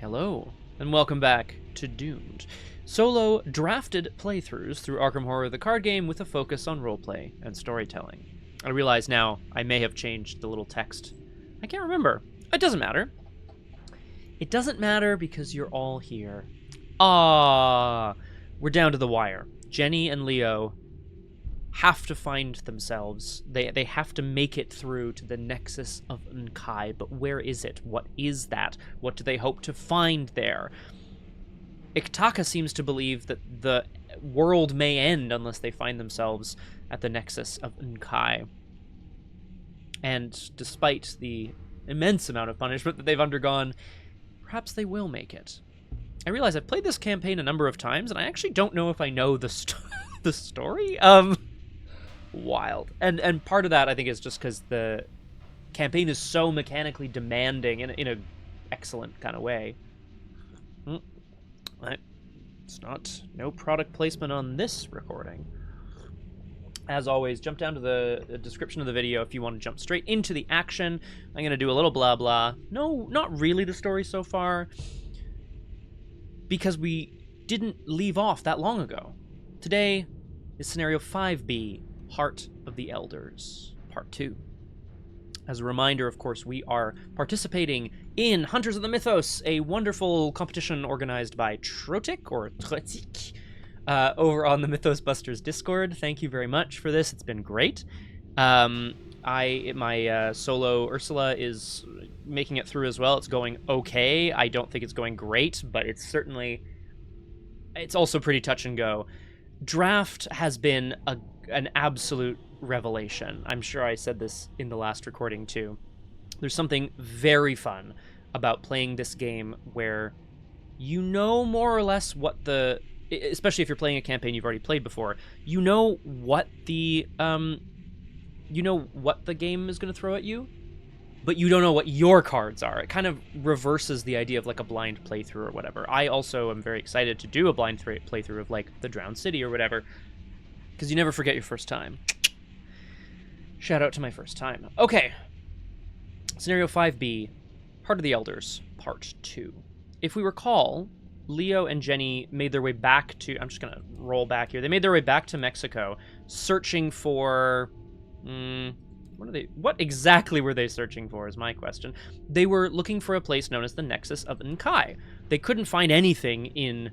Hello, and welcome back to Doomed. Solo drafted playthroughs through Arkham Horror the card game with a focus on roleplay and storytelling. I realize now I may have changed the little text. I can't remember. It doesn't matter. It doesn't matter because you're all here. We're down to the wire. Jenny and Leo have to find themselves. They have to make it through to the Nexus of N'Kai, but where is it? What is that? What do they hope to find there? Iktaka seems to believe that the world may end unless they find themselves at the Nexus of N'Kai. And despite the immense amount of punishment that they've undergone, perhaps they will make it. I realize I've played this campaign a number of times, and I actually don't know if I know the story. Wild. And part of that, I think, is just because the campaign is so mechanically demanding in an excellent kind of way. It's no product placement on this recording. As always, jump down to the description of the video if you want to jump straight into the action. I'm going to do a little blah blah. No, not really the story so far, because we didn't leave off that long ago. Today is Scenario 5B, Heart of the Elders, Part 2. As a reminder, of course, we are participating in Hunters of the Mythos, a wonderful competition organized by Trotic, over on the Mythos Busters Discord. Thank you very much for this. It's been great. My solo Ursula is making it through as well. It's going okay. I don't think it's going great, but it's also pretty touch and go. Draft has been an absolute revelation. I'm sure I said this in the last recording too. There's something very fun about playing this game where you know more or less what especially if you're playing a campaign you've already played before, you know what the game is going to throw at you, but you don't know what your cards are. It kind of reverses the idea of like a blind playthrough or whatever. I also am very excited to do a blind playthrough of like the Drowned City or whatever, because you never forget your first time. Shout out to my first time. Okay. Scenario 5B, Heart of the Elders, Part 2. If we recall, Leo and Jenny made their way back to... I'm just going to roll back here. They made their way back to Mexico, searching for... What exactly were they searching for is my question. They were looking for a place known as the Nexus of N'Kai. They couldn't find anything in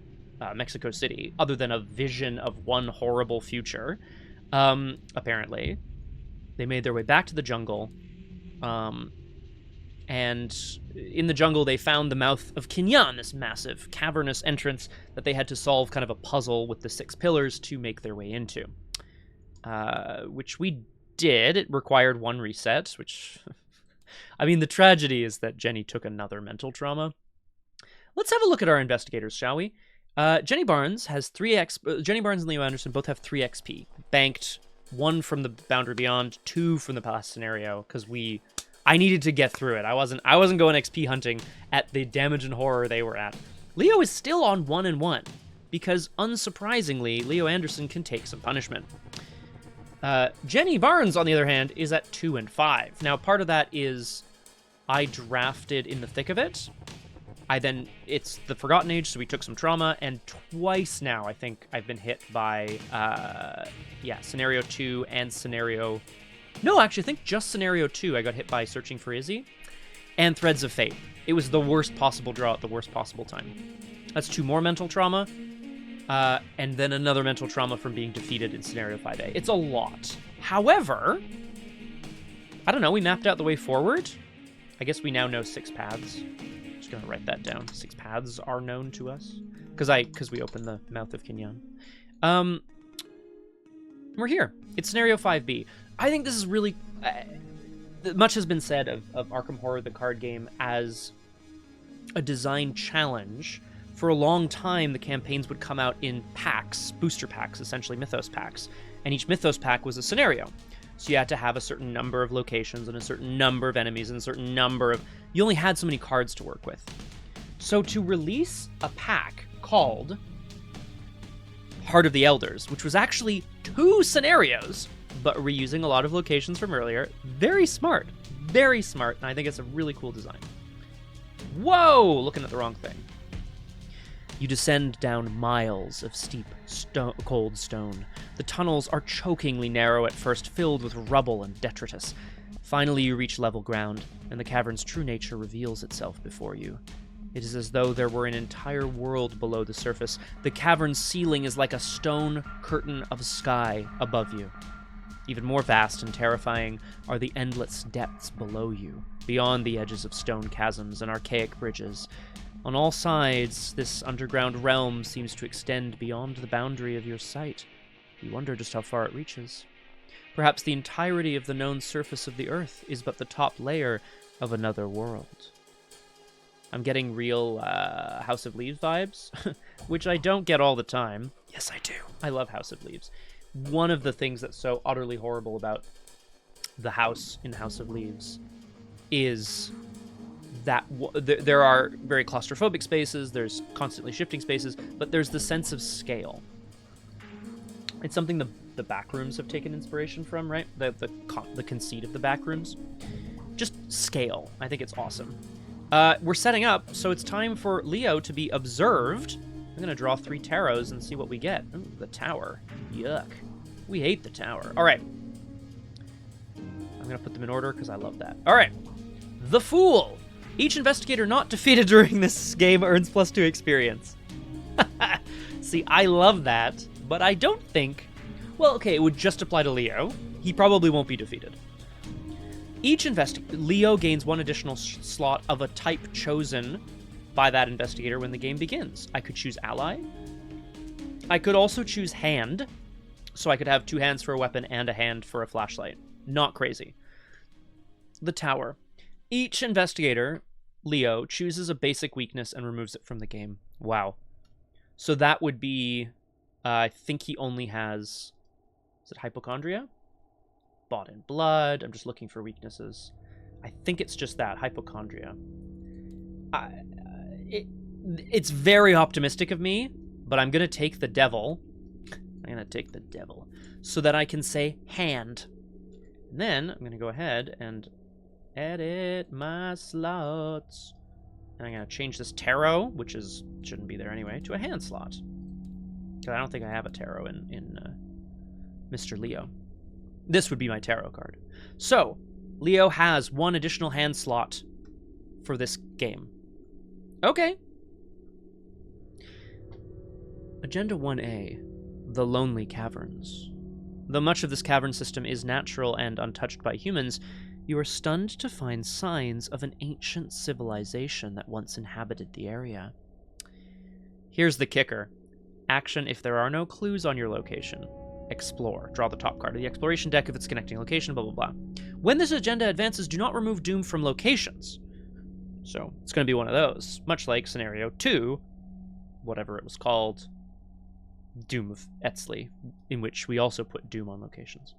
Mexico City other than a vision of one horrible future, apparently. They made their way back to the jungle, and in the jungle they found the mouth of Kinyan, this massive cavernous entrance that they had to solve kind of a puzzle with the 6 pillars to make their way into, which we did. It required 1 reset, which... I mean, the tragedy is that Jenny took another mental trauma. Let's have a look at our investigators, shall we? Jenny Barnes has 3 XP. Jenny Barnes and Leo Anderson both have 3 XP. Banked 1 from the Boundary Beyond, 2 from the past scenario, because I needed to get through it. I wasn't going XP hunting at the damage and horror they were at. Leo is still on 1 and 1, because unsurprisingly, Leo Anderson can take some punishment. Jenny Barnes, on the other hand, is at 2 and 5. Now, part of that is I drafted in the thick of it. It's the Forgotten Age, so we took some trauma, and twice now I think I've been hit by, Scenario 2 and Scenario... No, actually, I think just Scenario 2 I got hit by Searching for Izzy, and Threads of Fate. It was the worst possible draw at the worst possible time. That's 2 more mental trauma, and then another mental trauma from being defeated in Scenario 5A. It's a lot. However, I don't know, we mapped out the way forward. I guess we now know 6 paths. Just gonna write that down. 6 paths are known to us. Because we opened the mouth of Kinyan. We're here. It's Scenario 5B. I think this is really... much has been said of Arkham Horror, the card game, as a design challenge. For a long time, the campaigns would come out in packs, booster packs, essentially Mythos packs. And each Mythos pack was a scenario. So you had to have a certain number of locations and a certain number of enemies and a certain number of... You only had so many cards to work with. So to release a pack called Heart of the Elders, which was actually 2 scenarios, but reusing a lot of locations from earlier, very smart, and I think it's a really cool design. Whoa! Looking at the wrong thing. You descend down miles of steep, cold stone. The tunnels are chokingly narrow at first, filled with rubble and detritus. Finally, you reach level ground, and the cavern's true nature reveals itself before you. It is as though there were an entire world below the surface. The cavern's ceiling is like a stone curtain of sky above you. Even more vast and terrifying are the endless depths below you, beyond the edges of stone chasms and archaic bridges. On all sides, this underground realm seems to extend beyond the boundary of your sight. You wonder just how far it reaches. Perhaps the entirety of the known surface of the Earth is but the top layer of another world. I'm getting real House of Leaves vibes, which I don't get all the time. Yes, I do. I love House of Leaves. One of the things that's so utterly horrible about the house in House of Leaves is that there are very claustrophobic spaces, there's constantly shifting spaces, but there's the sense of scale. It's something the backrooms have taken inspiration from, right? The conceit of the backrooms. Just scale. I think it's awesome. We're setting up, so it's time for Leo to be observed. I'm going to draw 3 tarots and see what we get. Ooh, the tower. Yuck. We hate the tower. All right. I'm going to put them in order because I love that. All right. The Fool. Each investigator not defeated during this game earns +2 experience. See, I love that, but I don't think... Well, okay, it would just apply to Leo. He probably won't be defeated. Leo gains 1 additional slot of a type chosen by that investigator when the game begins. I could choose ally. I could also choose hand, so I could have 2 hands for a weapon and a hand for a flashlight. Not crazy. The tower. Each investigator, Leo, chooses a basic weakness and removes it from the game. Wow. So that would be, I think he only has, is it hypochondria? Bought in blood. I'm just looking for weaknesses. I think it's just that, hypochondria. It's very optimistic of me, but I'm going to take the devil. I'm going to take the devil so that I can say hand. And then I'm going to go ahead and edit my slots. And I'm going to change this tarot, which shouldn't be there anyway, to a hand slot. Because I don't think I have a tarot in Mr. Leo. This would be my tarot card. So, Leo has 1 additional hand slot for this game. Okay. Agenda 1A, The Lonely Caverns. Though much of this cavern system is natural and untouched by humans, you are stunned to find signs of an ancient civilization that once inhabited the area. Here's the kicker. Action if there are no clues on your location. Explore. Draw the top card of the exploration deck if it's connecting location, blah, blah, blah. When this agenda advances, do not remove Doom from locations. So, it's going to be one of those. Much like Scenario 2, whatever it was called, Doom of Etzley, in which we also put Doom on locations.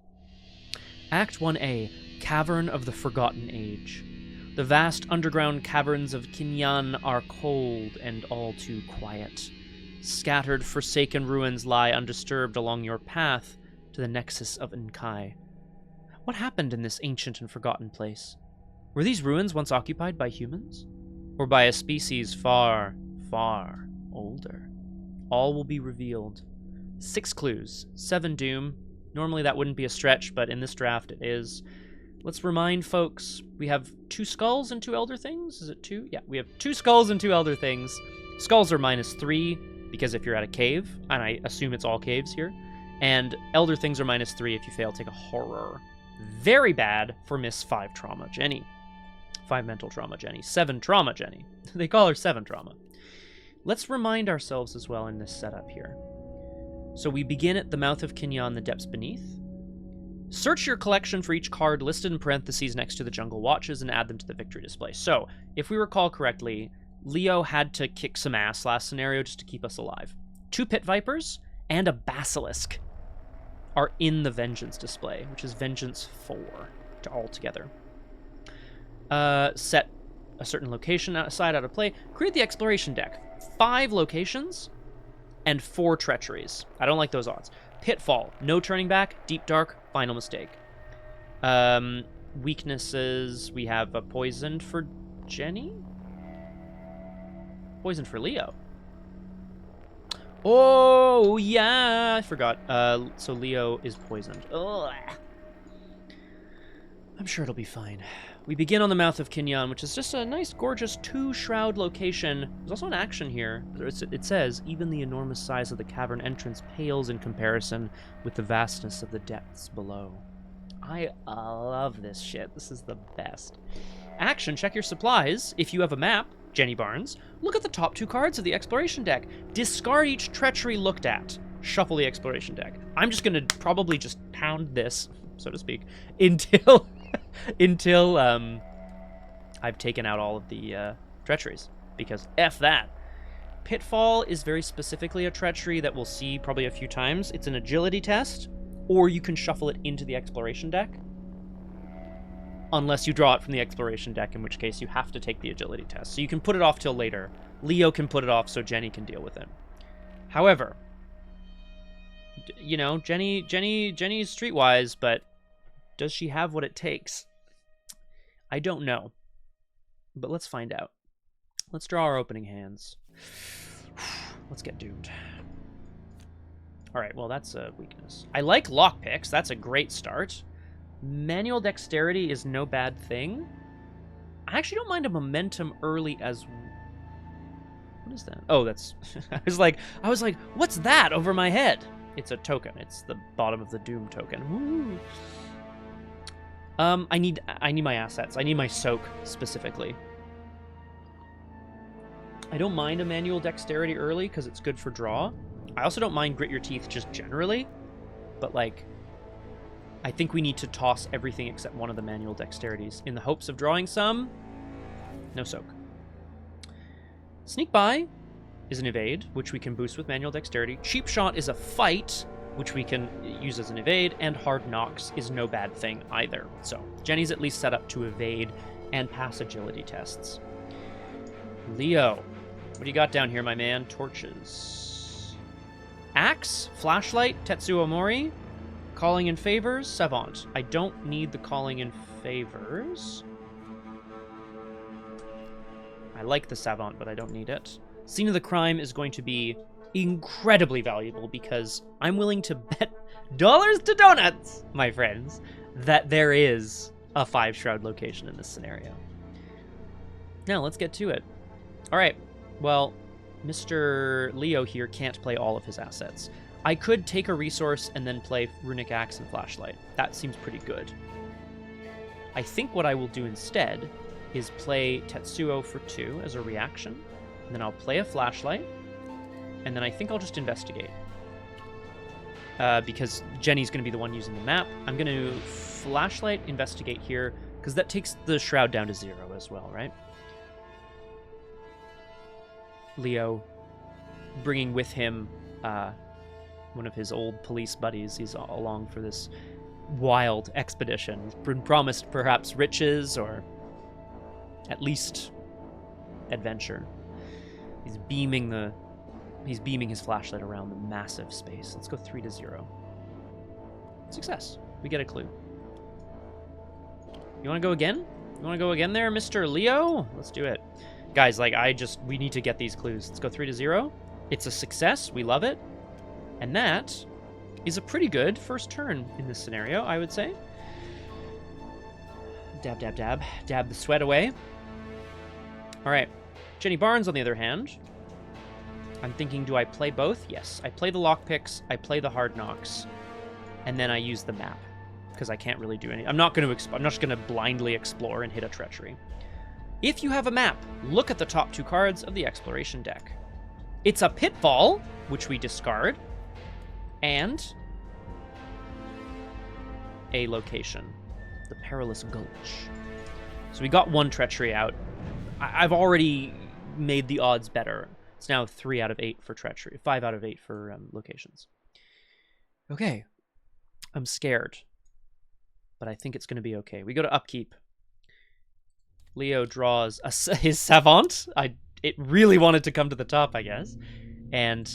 Act 1A, Cavern of the Forgotten Age. The vast underground caverns of Kinyan are cold and all too quiet. Scattered, forsaken ruins lie undisturbed along your path to the Nexus of N'Kai. What happened in this ancient and forgotten place? Were these ruins once occupied by humans? Or by a species far, far older? All will be revealed. 6 clues, 7 Doom. Normally that wouldn't be a stretch, but in this draft it is. Let's remind folks, we have 2 skulls and 2 elder things? Is it 2? Yeah, we have 2 skulls and 2 elder things. Skulls are -3, because if you're at a cave, and I assume it's all caves here, and elder things are -3 if you fail to take a horror. Very bad for Miss 5 Trauma Jenny. 5 mental trauma Jenny. 7 trauma Jenny. They call her 7 trauma. Let's remind ourselves as well in this setup here. So we begin at the mouth of Kinyan, the depths beneath. Search your collection for each card listed in parentheses next to the Jungle Watches and add them to the victory display. So, if we recall correctly, Leo had to kick some ass last scenario just to keep us alive. 2 Pit Vipers and a Basilisk are in the Vengeance display, which is Vengeance 4 to all together. Set a certain location aside out of play. Create the exploration deck. 5 locations and 4 treacheries. I don't like those odds. Pitfall, no turning back. Deep Dark, final mistake. Weaknesses, we have a poisoned for Jenny? Poisoned for Leo. Oh, yeah. I forgot. So Leo is poisoned. Ugh. I'm sure it'll be fine. We begin on the mouth of Kinyan, which is just a nice, gorgeous 2-shroud location. There's also an action here. It says, even the enormous size of the cavern entrance pales in comparison with the vastness of the depths below. I love this shit. This is the best. Action, check your supplies. If you have a map, Jenny Barnes, look at the top 2 cards of the exploration deck. Discard each treachery looked at. Shuffle the exploration deck. I'm just going to probably just pound this, so to speak, until I've taken out all of the treacheries, because F that. Pitfall is very specifically a treachery that we'll see probably a few times. It's an agility test, or you can shuffle it into the exploration deck, unless you draw it from the exploration deck, in which case you have to take the agility test. So you can put it off till later. Leo can put it off so Jenny can deal with it. However, you know, Jenny's streetwise, but does she have what it takes? I don't know. But let's find out. Let's draw our opening hands. Let's get doomed. Alright, well, that's a weakness. I like lockpicks. That's a great start. Manual dexterity is no bad thing. I actually don't mind a momentum early as... What is that? Oh, that's... I was like, what's that over my head? It's a token. It's the bottom of the Doom token. Woo. I need my assets. I need my soak specifically. I don't mind a manual dexterity early because it's good for draw. I also don't mind grit your teeth just generally, but like, I think we need to toss everything except one of the manual dexterities in the hopes of drawing some. No soak. Sneak by is an evade, which we can boost with manual dexterity. Cheap shot is a fight, which we can use as an evade, and hard knocks is no bad thing either. So Jenny's at least set up to evade and pass agility tests. Leo, what do you got down here, my man? Torches. Axe, flashlight, Tetsuo Mori. Calling in favors, Savant. I don't need the calling in favors. I like the Savant, but I don't need it. Scene of the crime is going to be incredibly valuable because I'm willing to bet dollars to donuts, my friends, that there is a 5-shroud location in this scenario. Now, let's get to it. All right, well, Mr. Leo here can't play all of his assets. I could take a resource and then play Runic Axe and Flashlight. That seems pretty good. I think what I will do instead is play Tetsuo for 2 as a reaction, and then I'll play a Flashlight, and then I think I'll just investigate. Because Jenny's going to be the one using the map. I'm going to Flashlight, investigate here, because that takes the shroud down to 0 as well, right? Leo bringing with him one of his old police buddies. He's along for this wild expedition. He's been promised perhaps riches or at least adventure. He's beaming his flashlight around the massive space. Let's go 3-0. Success. We get a clue. You want to go again? You want to go again there, Mr. Leo? Let's do it. Guys, like, we need to get these clues. Let's go 3-0. It's a success. We love it. And that is a pretty good first turn in this scenario, I would say. Dab, dab, dab. Dab the sweat away. All right. Jenny Barnes, on the other hand. I'm thinking, do I play both? Yes. I play the lockpicks, I play the hard knocks, and then I use the map, because I can't really do any. I'm not just going to blindly explore and hit a treachery. If you have a map, look at the top 2 cards of the exploration deck. It's a pitfall, which we discard, and a location, the Perilous Gulch. So we got 1 treachery out. I've already made the odds better. It's now 3 out of 8 for treachery, 5 out of 8 for locations. Okay, I'm scared, but I think it's going to be okay. We go to upkeep. Leo draws his Savant. It really wanted to come to the top, I guess. And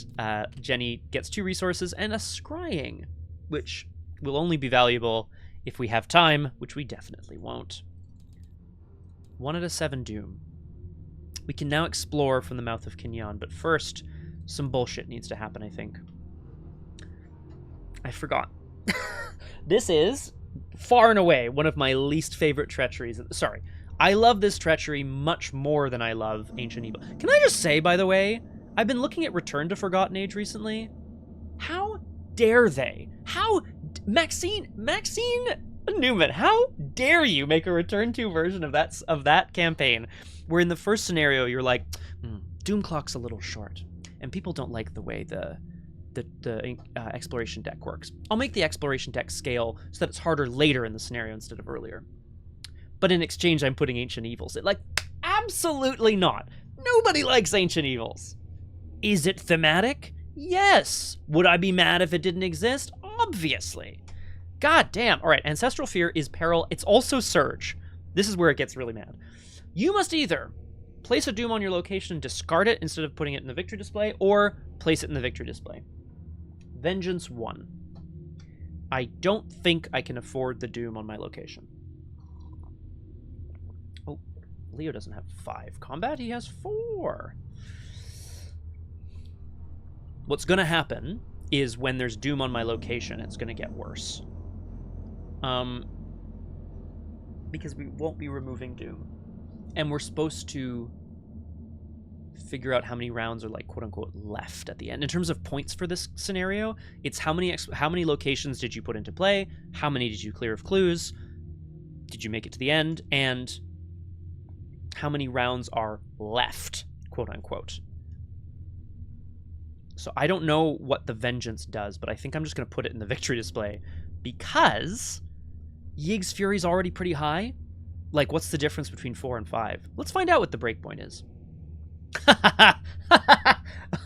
Jenny gets 2 resources and a Scrying, which will only be valuable if we have time, which we definitely won't. 1 out of 7 Doom. We can now explore from the mouth of Kinyan, but first, some bullshit needs to happen, I think. I forgot. This is, far and away, one of my least favorite treacheries. Sorry. I love this treachery much more than I love Ancient Evil. Can I just say, by the way, I've been looking at Return to Forgotten Age recently. How dare they? Maxine Newman, how dare you make a Return to version of that campaign, where in the first scenario you're like, Doom Clock's a little short, and people don't like the way the exploration deck works. I'll make the exploration deck scale so that it's harder later in the scenario instead of earlier. But in exchange, I'm putting Ancient Evils. Absolutely not. Nobody likes Ancient Evils. Is it thematic? Yes. Would I be mad if it didn't exist? Obviously. God damn. All right, Ancestral Fear is peril. It's also Surge. This is where it gets really mad. You must either place a Doom on your location and discard it instead of putting it in the victory display, or place it in the victory display. Vengeance 1. I don't think I can afford the Doom on my location. Oh, Leo doesn't have 5 combat. He has 4. What's going to happen is when there's Doom on my location, it's going to get worse. Because we won't be removing Doom. And we're supposed to figure out how many rounds are, like, quote-unquote, left at the end. In terms of points for this scenario, it's how many locations did you put into play, how many did you clear of clues, did you make it to the end, and how many rounds are left, quote-unquote. So I don't know what the Vengeance does, but I think I'm just going to put it in the victory display, because Yig's Fury's already pretty high. Like, what's the difference between 4 and 5? Let's find out what the breakpoint is.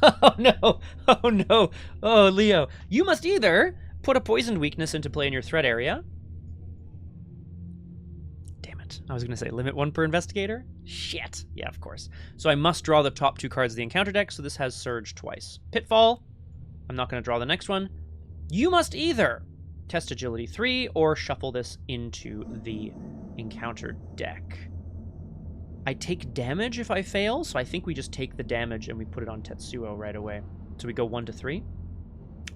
Oh no, oh no, oh Leo. You must either put a poisoned weakness into play in your threat area. Damn it, I was going to say limit 1 per investigator. Shit, yeah, of course. So I must draw the top 2 cards of the encounter deck, so this has Surge twice. Pitfall, I'm not going to draw the next one. You must either test Agility 3 or shuffle this into the encounter deck. I take damage if I fail, so I think we just take the damage and we put it on Tetsuo right away. So we go 1 to 3.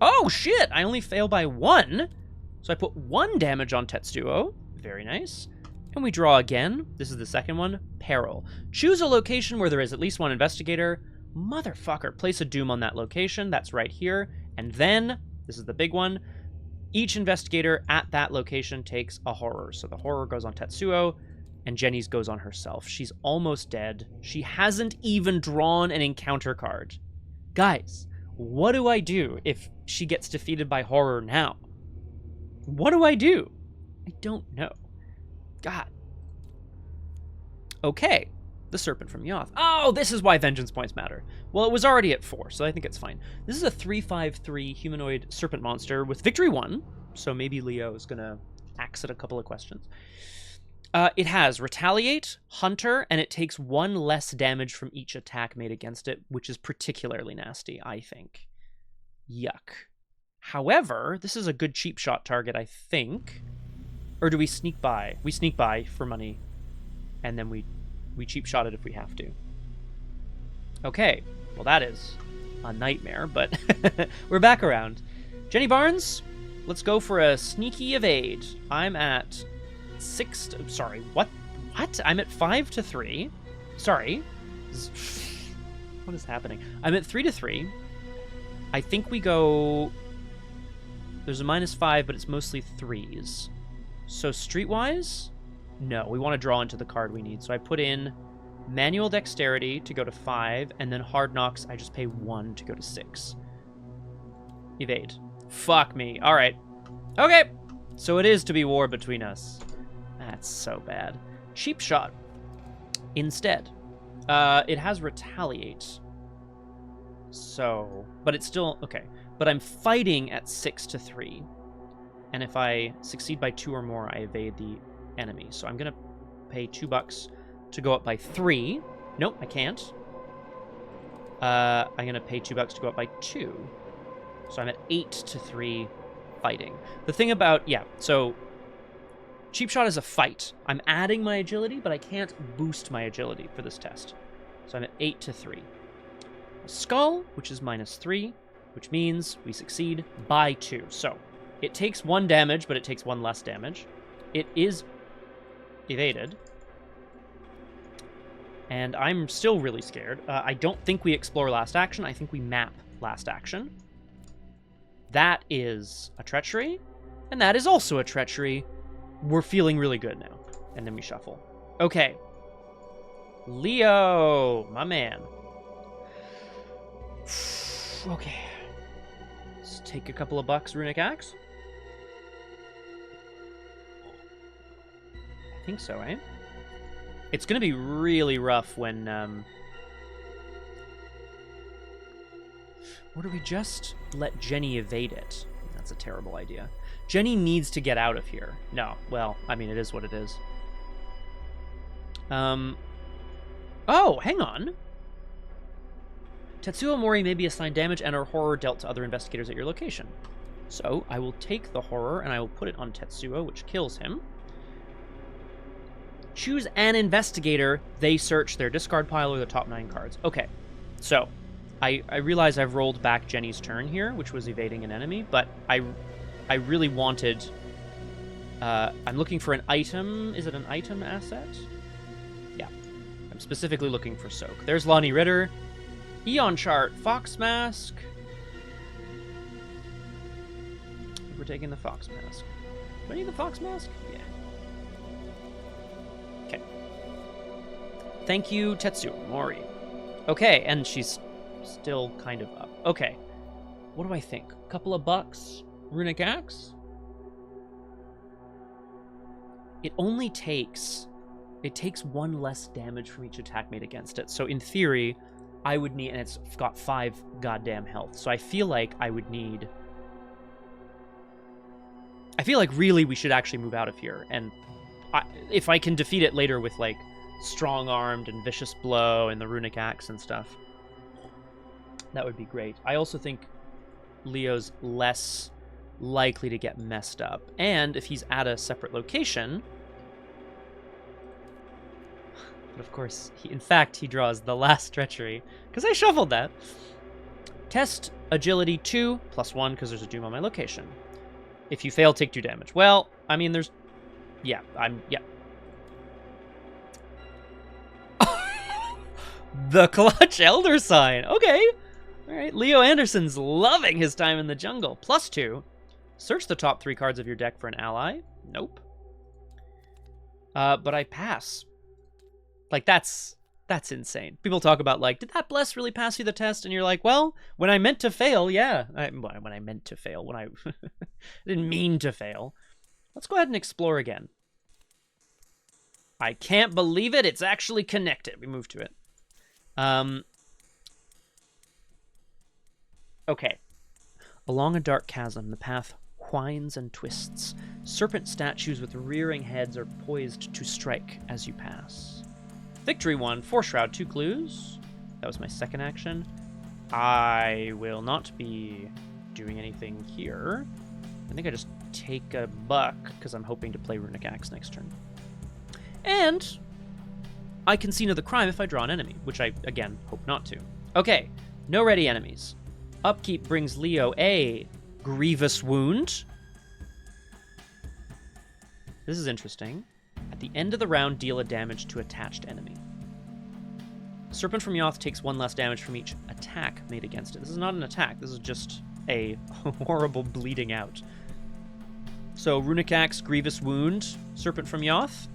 Oh shit, I only fail by 1. So I put 1 damage on Tetsuo. Very nice. And we draw again. This is the second one. Peril. Choose a location where there is at least 1 investigator. Motherfucker, place a Doom on that location. That's right here. And then, this is the big one, each investigator at that location takes a horror. So the horror goes on Tetsuo, and Jenny's goes on herself. She's almost dead. She hasn't even drawn an encounter card. Guys, what do I do if she gets defeated by horror now? What do I do? I don't know. God. Okay. The Serpent from Yoth. Oh, this is why Vengeance points matter. Well, it was already at 4, so I think it's fine. This is a 3/5/3 humanoid serpent monster with victory 1, so maybe Leo is going to axe at a couple of questions. It has Retaliate, Hunter, and it takes 1 less damage from each attack made against it, which is particularly nasty, I think. Yuck. However, this is a good cheap shot target, I think. Or do we sneak by? We sneak by for money, and then we cheap shot it if we have to. Okay, well that is a nightmare, but we're back around. Jenny Barnes, let's go for a sneaky evade. I'm at 6 to, sorry, what? I'm at 5 to 3. Sorry. What is happening? I'm at 3 to 3. I think we go, there's a -5, but it's mostly 3s. So streetwise, no, we want to draw into the card we need. So I put in Manual Dexterity to go to 5, and then Hard Knocks, I just pay 1 to go to 6. Evade. Fuck me. All right. Okay. So it is to be war between us. That's so bad. Cheap shot. Instead. It has Retaliate. So, but it's still, okay. But I'm fighting at 6 to 3. And if I succeed by 2 or more, I evade the enemy. So I'm going to pay $2 to go up by 3. Nope, I can't. I'm going to pay $2 to go up by 2. So I'm at 8 to 3 fighting. The thing about, yeah, so cheap shot is a fight. I'm adding my agility, but I can't boost my agility for this test. So I'm at 8 to 3. A skull, which is -3, which means we succeed by 2. So it takes 1 damage, but it takes 1 less damage. It is evaded. And I'm still really scared. I don't think we explore last action. I think we map last action. That is a treachery. And that is also a treachery. We're feeling really good now. And then we shuffle. Okay. Leo, my man. Okay. Let's take a couple of bucks, Runic Axe. I think so, eh? It's going to be really rough when... Or do we just let Jenny evade it? That's a terrible idea. Jenny needs to get out of here. No, well, I mean, it is what it is. Oh, hang on. Tetsuo Mori may be assigned damage and or horror dealt to other investigators at your location. So, I will take the horror and I will put it on Tetsuo, which kills him. Choose an investigator. They search their discard pile or the top 9 cards. Okay, so I realize I've rolled back Jenny's turn here, which was evading an enemy, but I really wanted... I'm looking for an item. Is it an item asset? Yeah. I'm specifically looking for Soak. There's Lonnie Ritter. Eon Chart. Fox Mask. I think we're taking the Fox Mask. Do I need the Fox Mask? Yeah. Okay. Thank you, Tetsuo Mori. Okay, and she's still kind of up. Okay. What do I think? A couple of bucks? Runic Axe? It only takes... It takes 1 less damage from each attack made against it. So in theory, I would need... And it's got 5 goddamn health. So I feel like I would need... I feel like really we should actually move out of here. And if I can defeat it later with, like, Strong-Armed and Vicious Blow and the Runic Axe and stuff, that would be great. I also think Leo's less likely to get messed up. And if he's at a separate location... But of course, in fact, he draws the last treachery, because I shuffled that. Test Agility 2, +1, because there's a Doom on my location. If you fail, take 2 damage. Well, I mean, there's... Yeah, yeah. The Clutch Elder Sign! Okay! Alright, Leo Anderson's loving his time in the jungle. +2. Search the top 3 cards of your deck for an ally. Nope. But I pass. Like, that's insane. People talk about, like, did that bless really pass you the test? And you're like, well, when I meant to fail, yeah. When I meant to fail. When I didn't mean to fail. Let's go ahead and explore again. I can't believe it. It's actually connected. We move to it. Okay. Along a dark chasm, the path whines and twists. Serpent statues with rearing heads are poised to strike as you pass. Victory 1, Force Shroud, 2 clues. That was my second action. I will not be doing anything here. I think I just take a buck, because I'm hoping to play Runic Axe next turn. And I can see another crime if I draw an enemy, which I, again, hope not to. Okay, no ready enemies. Upkeep brings Leo a Grievous Wound. This is interesting. At the end of the round, deal a damage to attached enemy. Serpent from Yoth takes 1 less damage from each attack made against it. This is not an attack. This is just a horrible bleeding out. So, Runic Axe, Grievous Wound, Serpent from Yoth.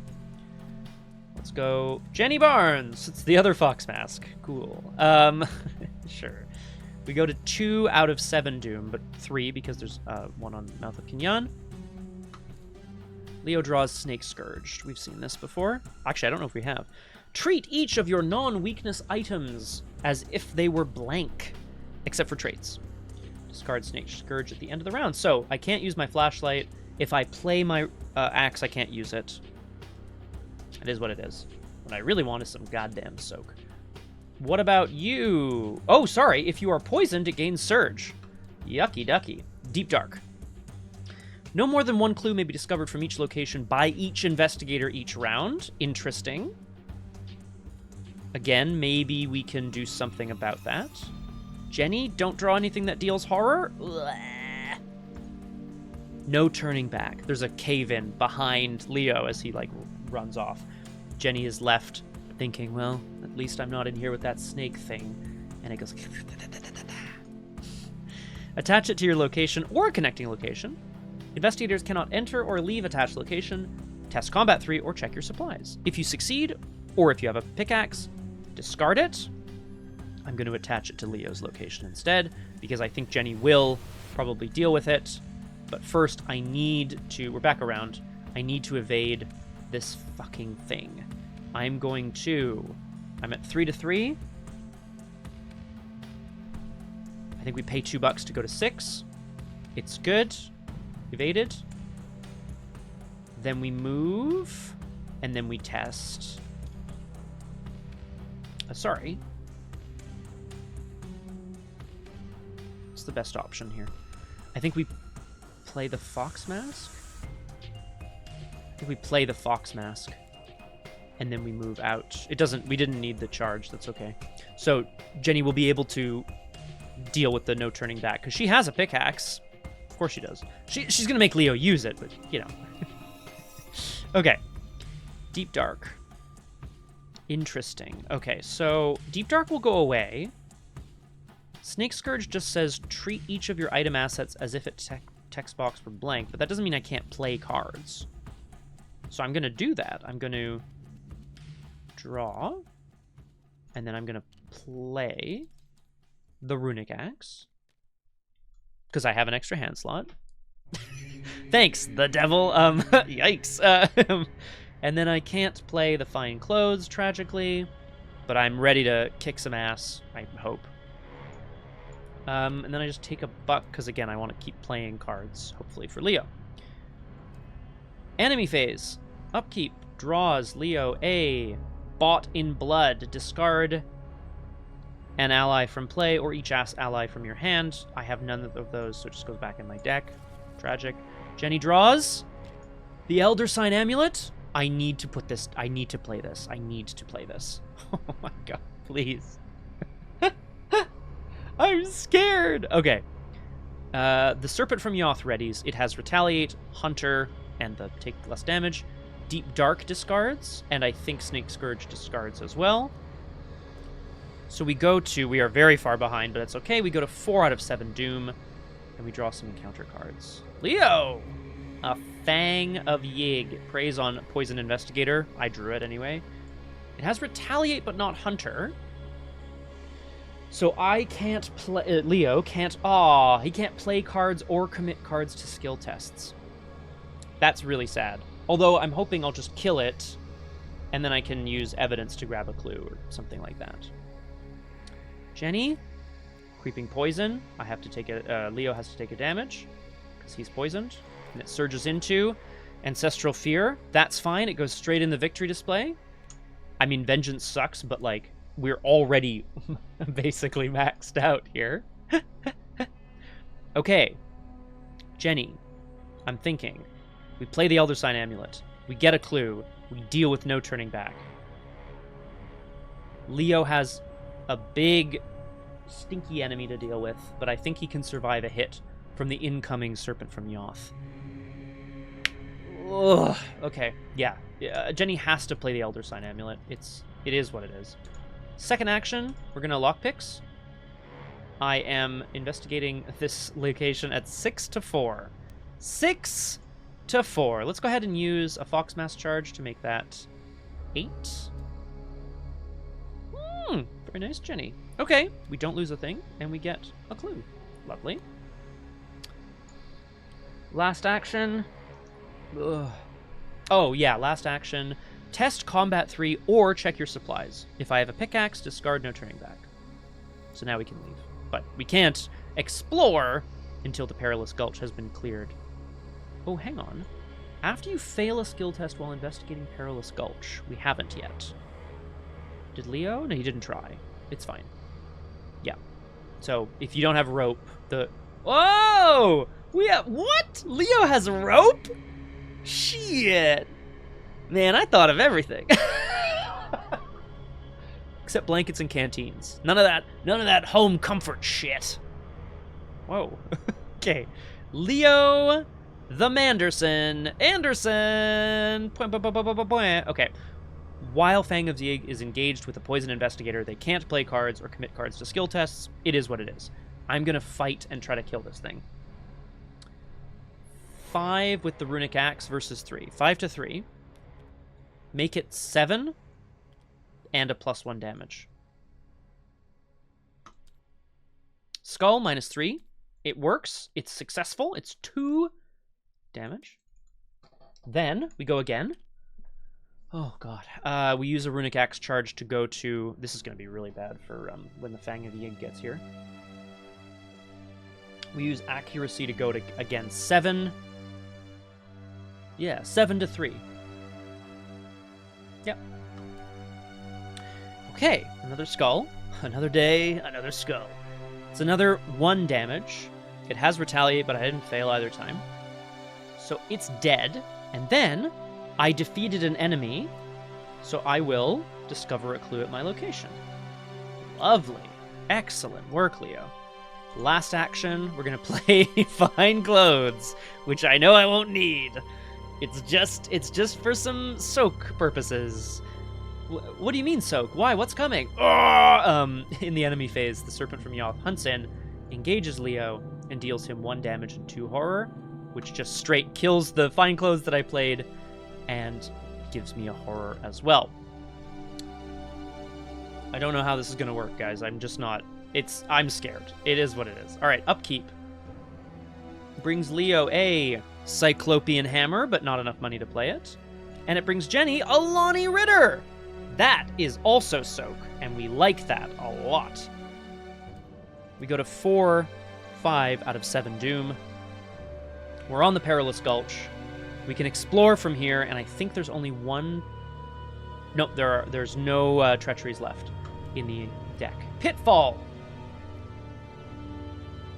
Let's go Jenny Barnes. It's the other Fox Mask. Cool. Sure. We go to 2 out of 7 Doom, but 3 because there's 1 on Mouth of Kinyan. Leo draws Snake Scourged. We've seen this before. Actually, I don't know if we have. Treat each of your non-weakness items as if they were blank, except for traits. Discard Snake Scourge at the end of the round. So, I can't use my flashlight. If I play my axe, I can't use it. It is what it is. What I really want is some goddamn soak. What about you? Oh, sorry. If you are poisoned, it gains Surge. Yucky ducky. Deep Dark. No more than 1 clue may be discovered from each location by each investigator each round. Interesting. Again, maybe we can do something about that. Jenny, don't draw anything that deals horror. Ugh. No turning back. There's a cave-in behind Leo as he, like, runs off. Jenny is left thinking, well, at least I'm not in here with that snake thing. And it goes... Attach it to your location or a connecting location. Investigators cannot enter or leave attached location. Test Combat 3 or check your supplies. If you succeed, or if you have a pickaxe, discard it. I'm going to attach it to Leo's location instead, because I think Jenny will probably deal with it. But first, I need to... We're back around. I need to evade this fucking thing. I'm going to... I'm at 3 to 3. I think we pay $2 to go to 6. It's good. Evaded. Then we move. And then we test. Sorry. What's the best option here? I think we play the Fox Mask. I think we play the Fox Mask. And then we move out. It doesn't... We didn't need the charge. That's okay. So Jenny will be able to deal with the no turning back, because she has a pickaxe. Of course she does. She's gonna make Leo use it, but you know. Okay. Deep Dark. Interesting. Okay, so Deep Dark will go away. Snake Scourge just says treat each of your item assets as if its text box were blank, but that doesn't mean I can't play cards. So I'm gonna do that. I'm gonna draw, and then I'm gonna play the Runic Axe, because I have an extra hand slot. Thanks, the devil. Yikes. And then I can't play the Fine Clothes, tragically, but I'm ready to kick some ass, I hope. And then I just take a buck, because again, I want to keep playing cards, hopefully for Leo. Enemy phase. Upkeep. Draws. Leo. A. Bought in Blood. Discard an ally from play, or each ally from your hand. I have none of those, so it just goes back in my deck. Tragic. Jenny draws the Elder Sign Amulet. I need to put this... I need to play this. I need to play this. Oh my god, please. I'm scared. Okay. The Serpent from Yoth readies. It has Retaliate, Hunter, and the take less damage. Deep Dark discards, and I think Snake Scourge discards as well. So we go to... We are very far behind, but it's okay. We go to 4 out of 7 Doom, and we draw some encounter cards. Leo! A Fang of Yig. Preys on Poison Investigator. I drew it anyway. It has Retaliate, but not Hunter. So I can't play... Leo can't... Aw, he can't play cards or commit cards to skill tests. That's really sad. Although I'm hoping I'll just kill it, and then I can use evidence to grab a clue or something like that. Jenny, Creeping Poison. I have to take a... Leo has to take a damage, because he's poisoned. And it surges into Ancestral Fear. That's fine. It goes straight in the victory display. I mean, Vengeance sucks, but, like, we're already basically maxed out here. Okay. Jenny, I'm thinking. We play the Elder Sign Amulet. We get a clue. We deal with no turning back. Leo has a big, stinky enemy to deal with, but I think he can survive a hit from the incoming Serpent from Yoth. Ugh. Okay, yeah. Jenny has to play the Elder Sign Amulet. It is what it is. Second action, we're going to lockpicks. I am investigating this location at 6 to 4. 6 to 4. Let's go ahead and use a Fox Mask charge to make that 8. Very nice, Jenny. Okay, we don't lose a thing, and we get a clue. Lovely. Last action. Ugh. Oh, yeah, last action. Test Combat 3 or check your supplies. If I have a pickaxe, discard, no turning back. So now we can leave. But we can't explore until the Perilous Gulch has been cleared. Oh, hang on. After you fail a skill test while investigating Perilous Gulch, we haven't yet. Did Leo? No, he didn't try. It's fine. Yeah. So, if you don't have rope, the... Whoa! We have... What? Leo has rope? Shit. Man, I thought of everything. Except blankets and canteens. None of that home comfort shit. Whoa. Okay. Leo the Manderson. Anderson. Okay. While Fang of Zieg is engaged with a poison investigator, they can't play cards or commit cards to skill tests. It is what it is. I'm going to fight and try to kill this thing. 5 with the runic axe versus 3. 5 to 3. Make it 7 and a +1 damage. Skull -3. It works. It's successful. It's 2 damage. Then we go again. Oh, God. We use a runic axe charge to go to... This is going to be really bad for when the Fang of Yig gets here. We use accuracy to go to, again, 7. Yeah, 7 to 3. Yep. Okay, another skull. Another day, another skull. It's another 1 damage. It has retaliate, but I didn't fail either time. So it's dead. And then I defeated an enemy, so I will discover a clue at my location. Lovely. Excellent work, Leo. Last action, we're going to play Fine Clothes, which I know I won't need. It's just for some soak purposes. What do you mean soak? Why? What's coming? In the enemy phase, the Serpent from Yoth hunts in, engages Leo, and deals him 1 damage and 2 horror, which just straight kills the Fine Clothes that I played, and gives me a horror as well. I don't know how this is going to work, guys. I'm just not... I'm scared. It is what it is. All right, upkeep. Brings Leo a Cyclopean Hammer, but not enough money to play it. And it brings Jenny a Lonnie Ritter. That is also soak, and we like that a lot. We go to 4, 5 out of 7 Doom. We're on the Perilous Gulch. We can explore from here, and I think there's only one... Nope, there's no treacheries left in the deck. Pitfall!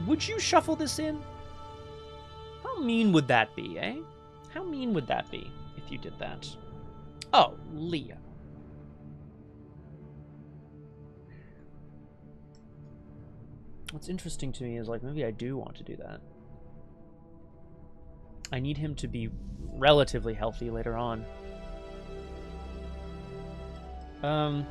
Would you shuffle this in? How mean would that be, eh? How mean would that be if you did that? Oh, Leo. What's interesting to me is, like, maybe I do want to do that. I need him to be relatively healthy later on. I'm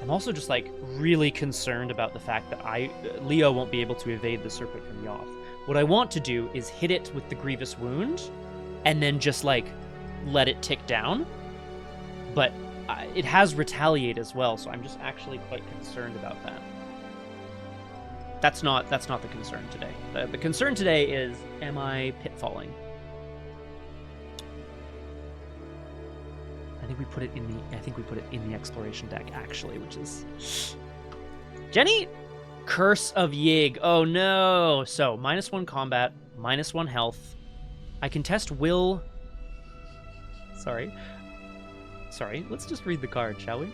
also just, like, really concerned about the fact that Leo won't be able to evade the Serpent from Yoth. What I want to do is hit it with the Grievous Wound, and then just, like, let it tick down. But it has Retaliate as well, so I'm just actually quite concerned about that. That's not the concern today. The concern today is, am I pitfalling? I think we put it in the exploration deck, actually, which is Jenny, Curse of Yig. Oh no! So -1 combat, -1 health. I can test will. Sorry. Let's just read the card, shall we?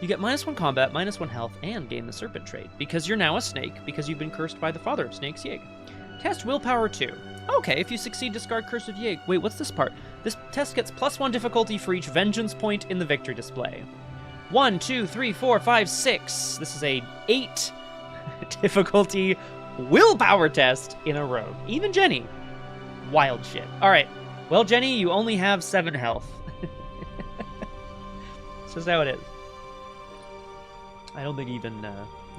You get -1 combat, -1 health, and gain the Serpent trait because you're now a snake because you've been cursed by the father of snakes, Yig. Test willpower 2. Okay, if you succeed, discard Curse of Yig. Wait, what's this part? This test gets +1 difficulty for each vengeance point in the victory display. 1, 2, 3, 4, 5, 6. This is a 8 difficulty willpower test in a row. Even Jenny. Wild shit. All right. Well, Jenny, you only have 7 health. That's just how it is. I don't think even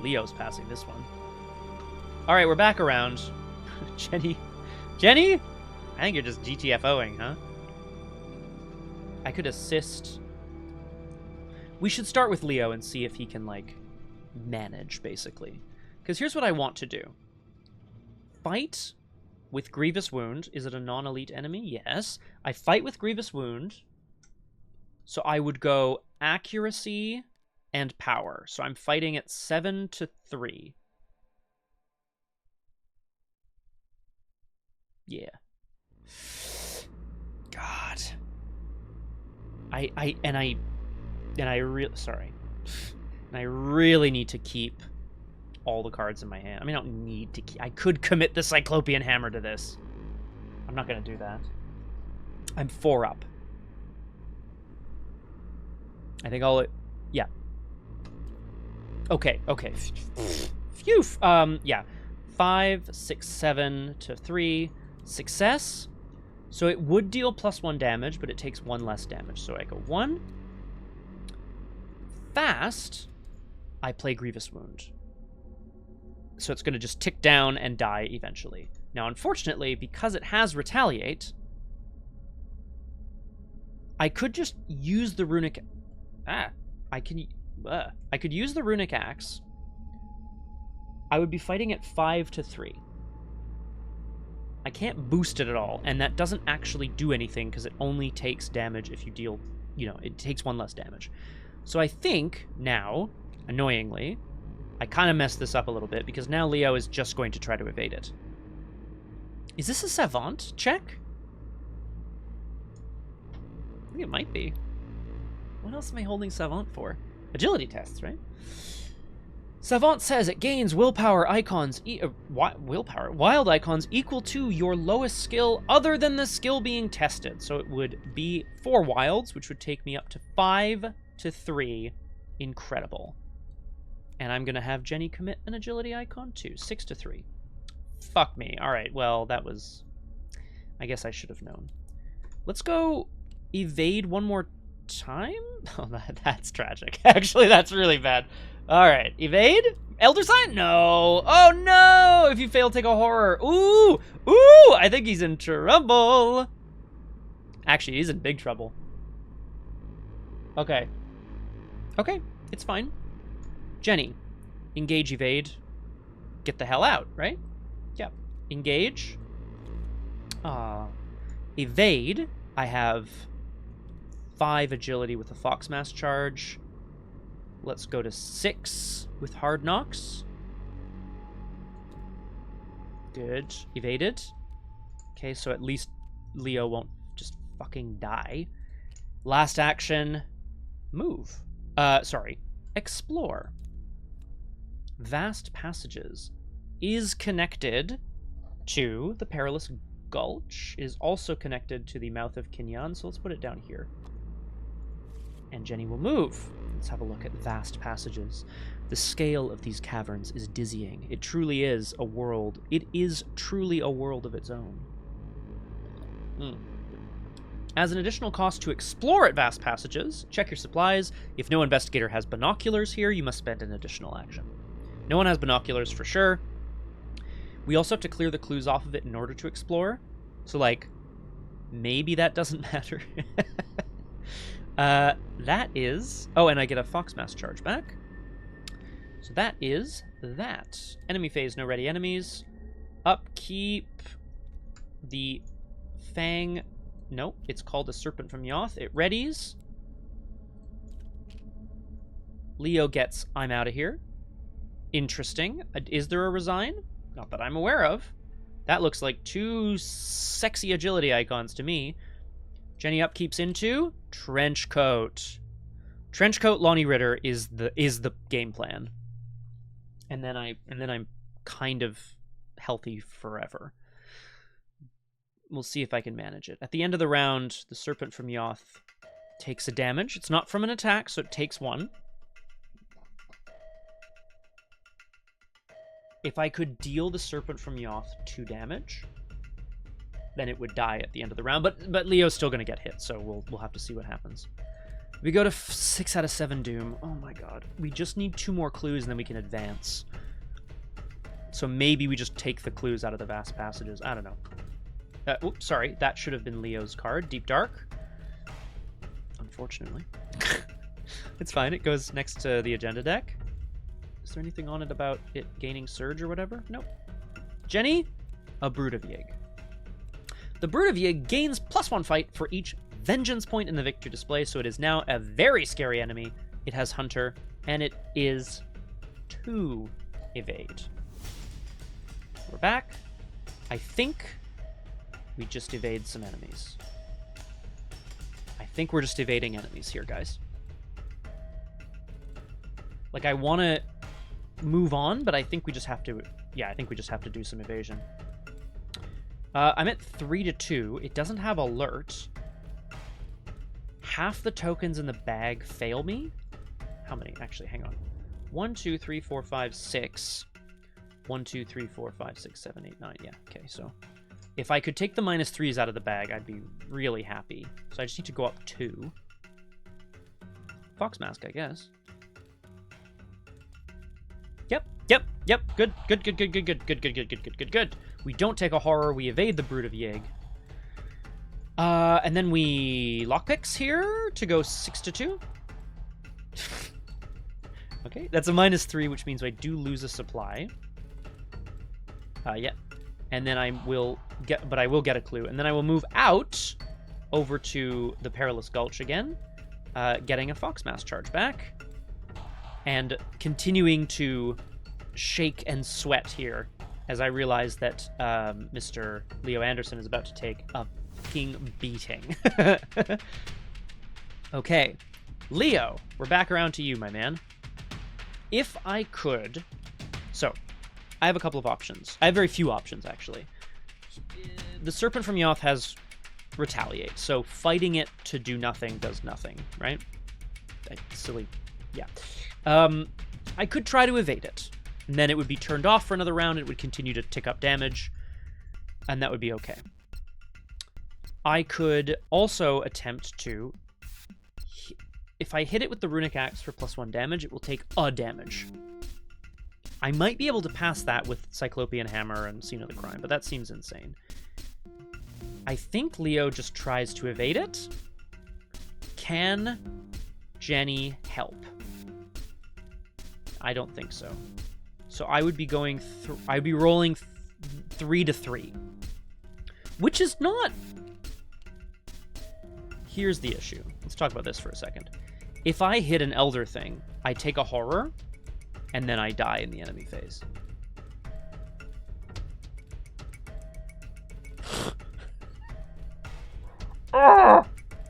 Leo's passing this one. All right, we're back around. Jenny? I think you're just GTFOing, huh? I could assist. We should start with Leo and see if he can, like, manage, basically. Because here's what I want to do. Fight with Grievous Wound. Is it a non-elite enemy? Yes. I fight with Grievous Wound. So I would go accuracy and power. So I'm fighting at 7 to 3. Yeah. God. I really need to keep all the cards in my hand. I mean, I don't need to keep... I could commit the Cyclopean Hammer to this. I'm not going to do that. I'm 4 up. I think I'll... Yeah. Okay. Phew. Yeah. 5, 6, 7 to 3. Success. So it would deal +1 damage, but it takes 1 less damage. So I go 1. Fast. I play Grievous Wound. So it's going to just tick down and die eventually. Now, unfortunately, because it has Retaliate, I could just use the Runic... I could use the Runic Axe. I would be fighting at 5 to 3. I can't boost it at all, and that doesn't actually do anything because it only takes damage if you deal... it takes 1 less damage. So I think now, annoyingly, I kind of messed this up a little bit because now Leo is just going to try to evade it. Is this a Savant check? I think it might be. What else am I holding Savant for? Agility tests, right? Savant says it gains willpower icons, wild icons equal to your lowest skill other than the skill being tested. So it would be 4 wilds, which would take me up to 5 to 3. Incredible. And I'm going to have Jenny commit an agility icon too. 6 to 3. Fuck me. All right, well, that was... I guess I should have known. Let's go evade one more time? Oh, that's tragic. Actually, that's really bad. All right, evade? Elder Sign? No. Oh, no! If you fail, take a horror. Ooh! Ooh! I think he's in trouble. Actually, he's in big trouble. Okay. Okay, it's fine. Jenny, engage, evade. Get the hell out, right? Yep. Engage. Evade. I have 5 agility with a Foxmass charge. Let's go to 6 with Hard Knocks. Good. Evaded. Okay, so at least Leo won't just fucking die. Last action. Move. Sorry. Explore. Vast Passages is connected to the Perilous Gulch, is also connected to the Mouth of Kinyan, so let's put it down here. And Jenny will move. Let's have a look at Vast Passages. The scale of these caverns is dizzying. It truly is a world. It is truly a world of its own. As an additional cost to explore at Vast Passages, check your supplies. If no investigator has binoculars here, you must spend an additional action. No one has binoculars for sure. We also have to clear the clues off of it in order to explore. So, like, maybe that doesn't matter. That is... Oh, and I get a Foxmass charge back. So that is that. Enemy phase, no ready enemies. Upkeep. The Fang... Nope, it's called a Serpent from Yoth. It readies. Leo gets I'm out of here. Interesting. Is there a resign? Not that I'm aware of. That looks like 2 sexy agility icons to me. Jenny upkeeps into Trenchcoat. Trenchcoat Lonnie Ritter is the game plan. And then I'm kind of healthy forever. We'll see if I can manage it. At the end of the round, the Serpent from Yoth takes a damage. It's not from an attack, so it takes 1. If I could deal the Serpent from Yoth 2 damage, then it would die at the end of the round. But Leo's still going to get hit, so we'll have to see what happens. We go to 6 out of 7 Doom. Oh my god. We just need 2 more clues, and then we can advance. So maybe we just take the clues out of the Vast Passages. I don't know. Oops, sorry. That should have been Leo's card. Deep Dark. Unfortunately. It's fine. It goes next to the agenda deck. Is there anything on it about it gaining Surge or whatever? Nope. Jenny, a Brood of Yig. The Brood of Yig gains +1 fight for each Vengeance point in the victory display, so it is now a very scary enemy. It has Hunter, and it is 2 evade. We're back. I think we just evade some enemies. I think we're just evading enemies here, guys. Like, I want to move on, but I think we just have to... Yeah, I think we just have to do some evasion. I'm at 3 to 2. It doesn't have alert. half the tokens in the bag fail me? How many? Actually, hang on. 1, 2, 3, 4, 5, 6. 1, 2, 3, 4, 5, 6, 7, 8, 9. Yeah, okay, so if I could take the -3s out of the bag, I'd be really happy. So I just need to go up 2. Fox Mask, I guess. Yep. Good. We don't take a horror. We evade the Brood of Yig. And then we lockpicks here to go 6 to 2. Okay, that's a -3, which means I do lose a supply. Yeah. And then I will get a clue. And then I will move out over to the Perilous Gulch again, getting a Fox Mask charge back, and continuing to shake and sweat here as I realize that Mr. Leo Anderson is about to take a fucking beating. Okay, Leo, we're back around to you, my man. If I could... So, I have a couple of options. I have very few options, actually. The Serpent from Yoth has Retaliate, so fighting it to do nothing does nothing, right? Silly. Yeah. I could try to evade it. And then it would be turned off for another round. It would continue to tick up damage. And that would be okay. I could also attempt to... If I hit it with the Runic Axe for +1 damage, it will take a damage. I might be able to pass that with Cyclopean Hammer and Scene of the Crime, but that seems insane. I think Leo just tries to evade it. Can Jenny help? I don't think so. So I would be going... I'd be rolling 3 to 3. Which is not... Here's the issue. Let's talk about this for a second. If I hit an Elder thing, I take a horror, and then I die in the enemy phase.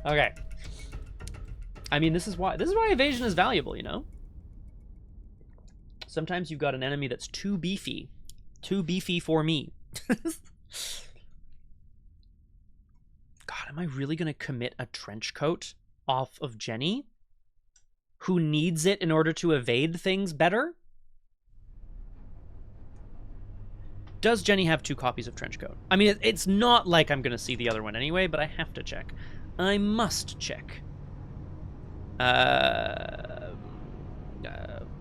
Okay. I mean, this is why evasion is valuable, you know? Sometimes you've got an enemy that's too beefy for me. God, am I really going to commit a trench coat off of Jenny, who needs it in order to evade things better? Does Jenny have 2 copies of trench coat? I mean, it's not like I'm going to see the other one anyway, but I have to check. I must check.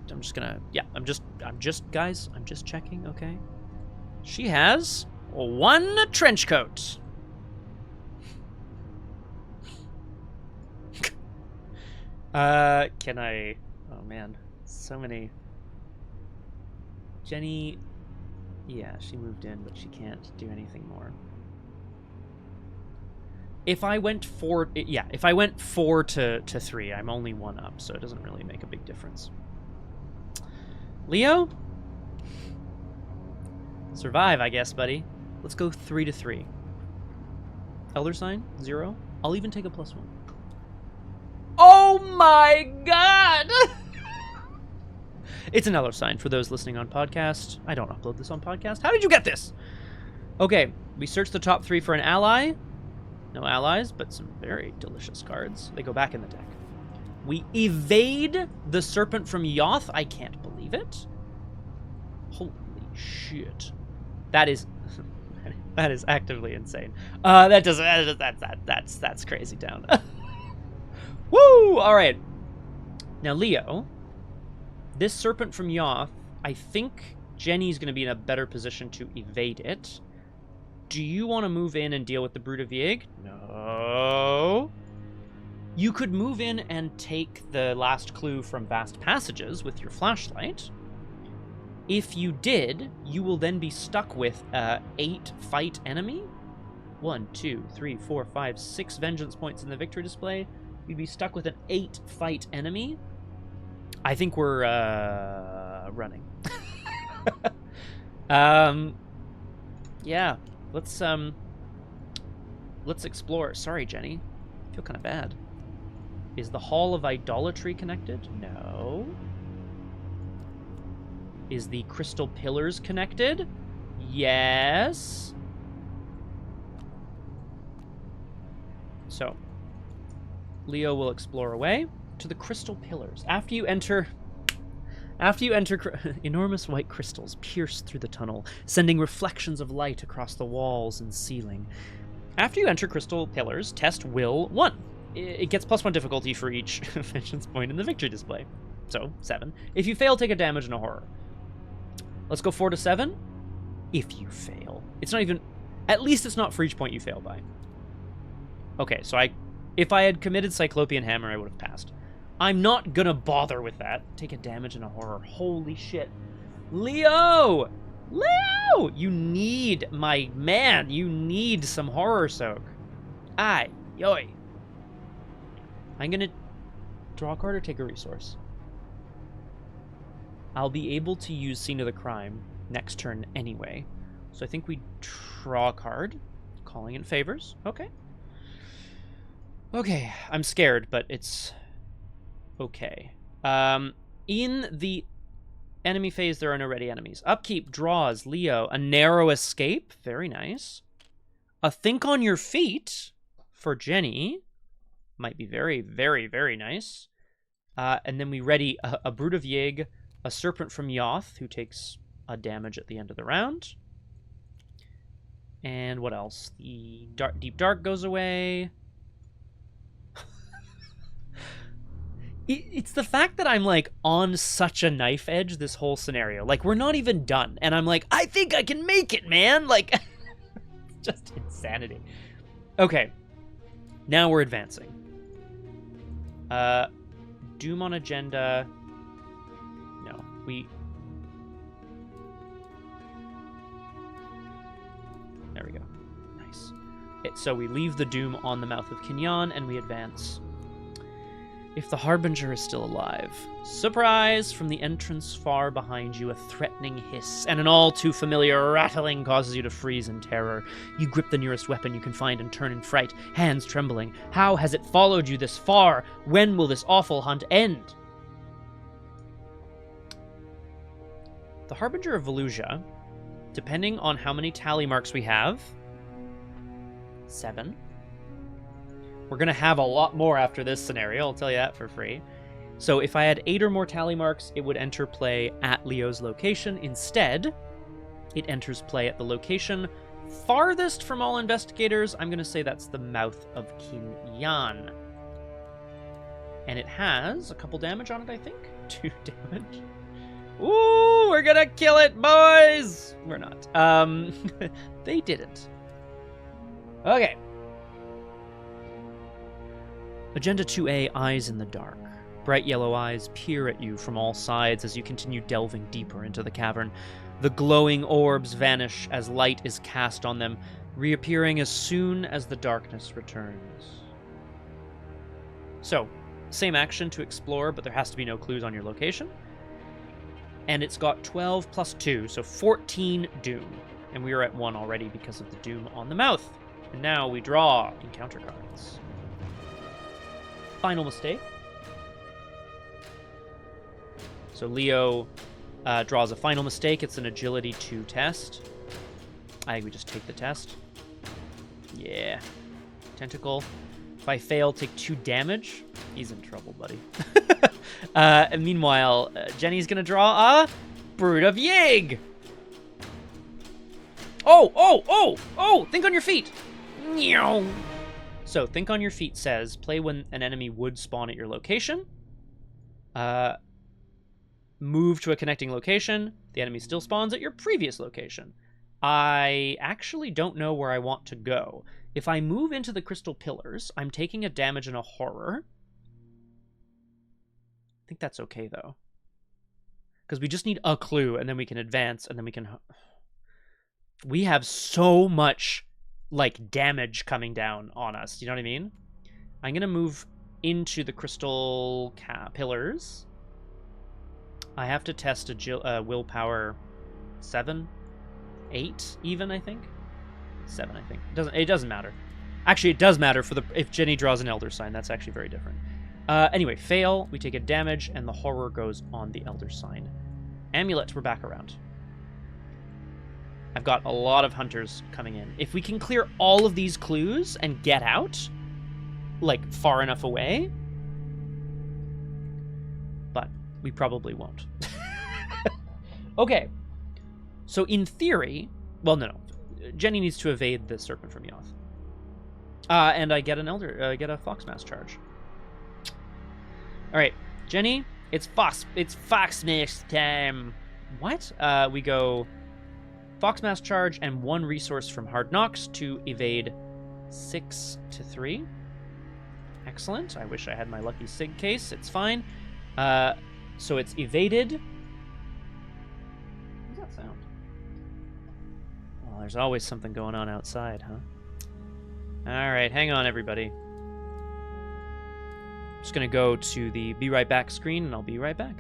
I'm just gonna... Yeah, I'm just... Guys, I'm just checking, okay? She has 1 trench coat. Can I... Oh, man. So many... Jenny... Yeah, she moved in, but she can't do anything more. If I went 4... Yeah, if I went 4 to 3, I'm only 1 up, so it doesn't really make a big difference. Leo? Survive, I guess, buddy. Let's go 3 to 3. Elder sign, 0. I'll even take a +1. Oh my god! It's an Elder sign for those listening on podcast. I don't upload this on podcast. How did you get this? Okay, we search the top 3 for an ally. No allies, but some very delicious cards. They go back in the deck. We evade the Serpent from Yoth. I can't believe it. Holy shit. That is that is actively insane. That's crazy town. Woo! All right. Now, Leo, this Serpent from Yoth, I think Jenny's going to be in a better position to evade it. Do you want to move in and deal with the Brood of Yig? No. You could move in and take the last clue from Vast Passages with your flashlight. If you did, you will then be stuck with 8 fight enemy. 1, 2, 3, 4, 5, 6 vengeance points in the victory display. You'd be stuck with an 8 fight enemy. I think we're running. Yeah, let's explore. Sorry, Jenny. I feel kind of bad. Is the Hall of Idolatry connected? No. Is the Crystal Pillars connected? Yes. So, Leo will explore away to the crystal pillars. After you enter, enormous white crystals pierce through the tunnel, sending reflections of light across the walls and ceiling. After you enter crystal pillars, test Will 1. It gets +1 difficulty for each vengeance point in the victory display. So, 7. If you fail, take a damage and a horror. Let's go 4 to 7. If you fail. It's not even... At least it's not for each point you fail by. Okay, so if I had committed Cyclopean Hammer, I would have passed. I'm not gonna bother with that. Take a damage and a horror. Holy shit. Leo! Leo! You need, my man, you need some horror soak. Aye. Yoy. I'm gonna draw a card or take a resource. I'll be able to use Scene of the Crime next turn anyway. So I think we draw a card. Calling in favors. Okay. Okay. I'm scared, but it's okay. In the enemy phase, there are no ready enemies. Upkeep draws Leo. A narrow escape. Very nice. A think on your feet for Jenny. Might be very, very, very nice. And then we ready a Brood of Yig, a Serpent from Yoth, who takes a damage at the end of the round. And what else? The Deep Dark goes away. It's the fact that I'm, like, on such a knife edge this whole scenario. Like, we're not even done. And I'm like, I think I can make it, man! Like, it's just insanity. Okay. Now we're advancing. Doom on agenda. No, there we go. Nice. So we leave the Doom on the mouth of Kinyan and we advance. If the Harbinger is still alive. Surprise! From the entrance far behind you, a threatening hiss and an all too familiar rattling causes you to freeze in terror. You grip the nearest weapon you can find and turn in fright, hands trembling. How has it followed you this far? When will this awful hunt end? The Harbinger of Volusia, depending on how many tally marks we have, 7. We're going to have a lot more after this scenario, I'll tell you that for free. So if I had 8 or more tally marks, it would enter play at Leo's location. Instead, it enters play at the location farthest from all investigators. I'm going to say that's the mouth of Kinyan. And it has a couple damage on it, I think. 2 damage. Ooh, we're going to kill it, boys! We're not. They didn't. Okay. Agenda 2A, Eyes in the Dark. Bright yellow eyes peer at you from all sides as you continue delving deeper into the cavern. The glowing orbs vanish as light is cast on them, reappearing as soon as the darkness returns. So, same action to explore, but there has to be no clues on your location. And it's got 12 plus 2, so 14 Doom. And we are at 1 already because of the Doom on the mouth. And now we draw encounter cards. Final mistake. So Leo draws a final mistake. It's an agility 2 test. I think we just take the test. Yeah. Tentacle. If I fail, take 2 damage. He's in trouble, buddy. And meanwhile, Jenny's gonna draw a Brood of Yig. Oh! Think on your feet. So, Think on Your Feet says, play when an enemy would spawn at your location. Move to a connecting location. The enemy still spawns at your previous location. I actually don't know where I want to go. If I move into the crystal pillars, I'm taking a damage and a horror. I think that's okay, though. Because we just need a clue, and then we can advance, and then we can... We have so much... like damage coming down on us. You know what I mean? I'm gonna move into the crystal pillars. I have to test a willpower 7, 8 even. I think 7. I think it doesn't matter. Actually, it does matter for if Jenny draws an Elder Sign. That's actually very different. Anyway, fail. We take a damage, and the horror goes on the Elder Sign. Amulet. We're back around. I've got a lot of hunters coming in. If we can clear all of these clues and get out, like, far enough away. But we probably won't. Okay. So in theory... Well, no. Jenny needs to evade the Serpent from Yoth. And I get I get a Foxmask charge. All right, Jenny, it's Foxmask time. What? We go Foxmask charge and 1 resource from Hard Knocks to evade 6 to 3. Excellent. I wish I had my lucky Sig case. It's fine. So it's evaded. What does that sound? Well, there's always something going on outside, huh? All right, hang on, everybody. Just gonna go to the be right back screen, and I'll be right back.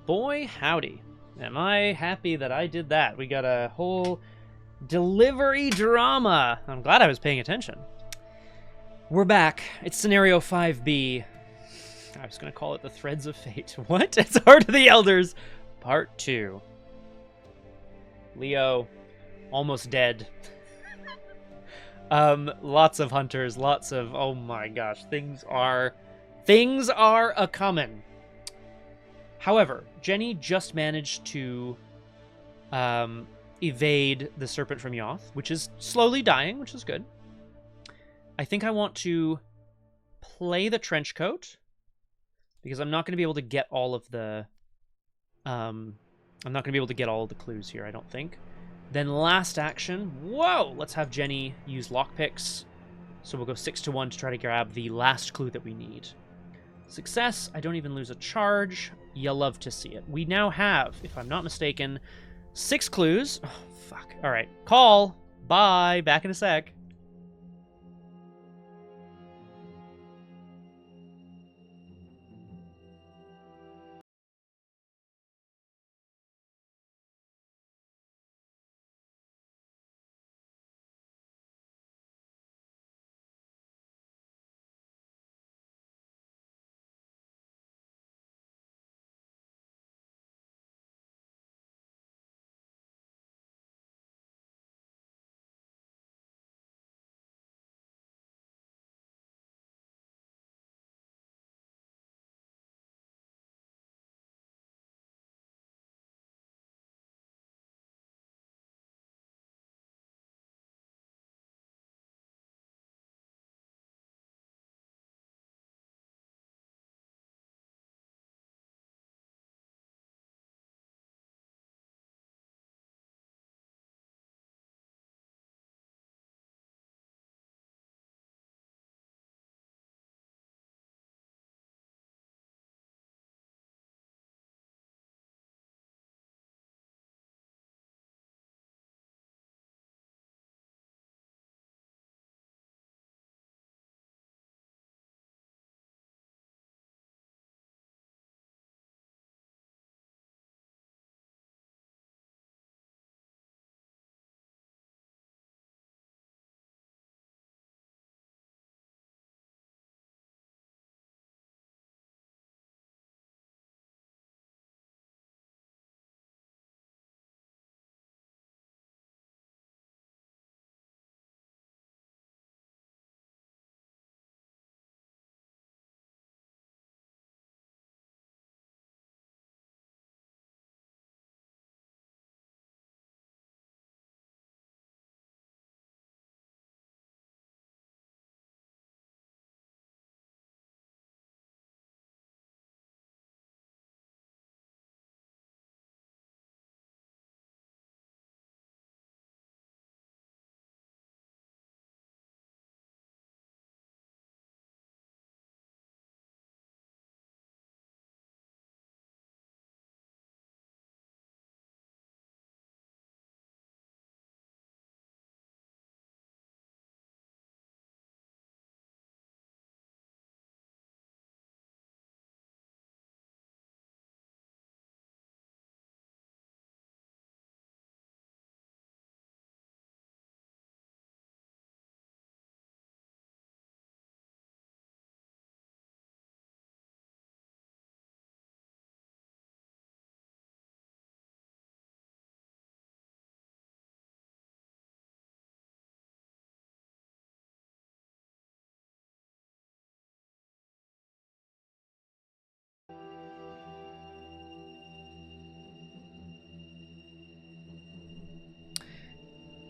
boy, howdy. Am I happy that I did that? We got a whole delivery drama. I'm glad I was paying attention. We're back. It's scenario 5B. I was going to call it the Threads of Fate. What? It's Heart of the Elders, Part 2. Leo, almost dead. Lots of hunters, lots of, oh my gosh, things are a-comin'. However, Jenny just managed to evade the Serpent from Yoth, which is slowly dying, which is good. I think I want to play the trench coat because I'm not going to be able to get all of the clues here, I don't think. Then last action, whoa, let's have Jenny use lockpicks. So we'll go 6-1 to try to grab the last clue that we need. Success, I don't even lose a charge. You'll love to see it. We now have, if I'm not mistaken, 6 clues. Oh, fuck. All right, call. Bye. Back in a sec.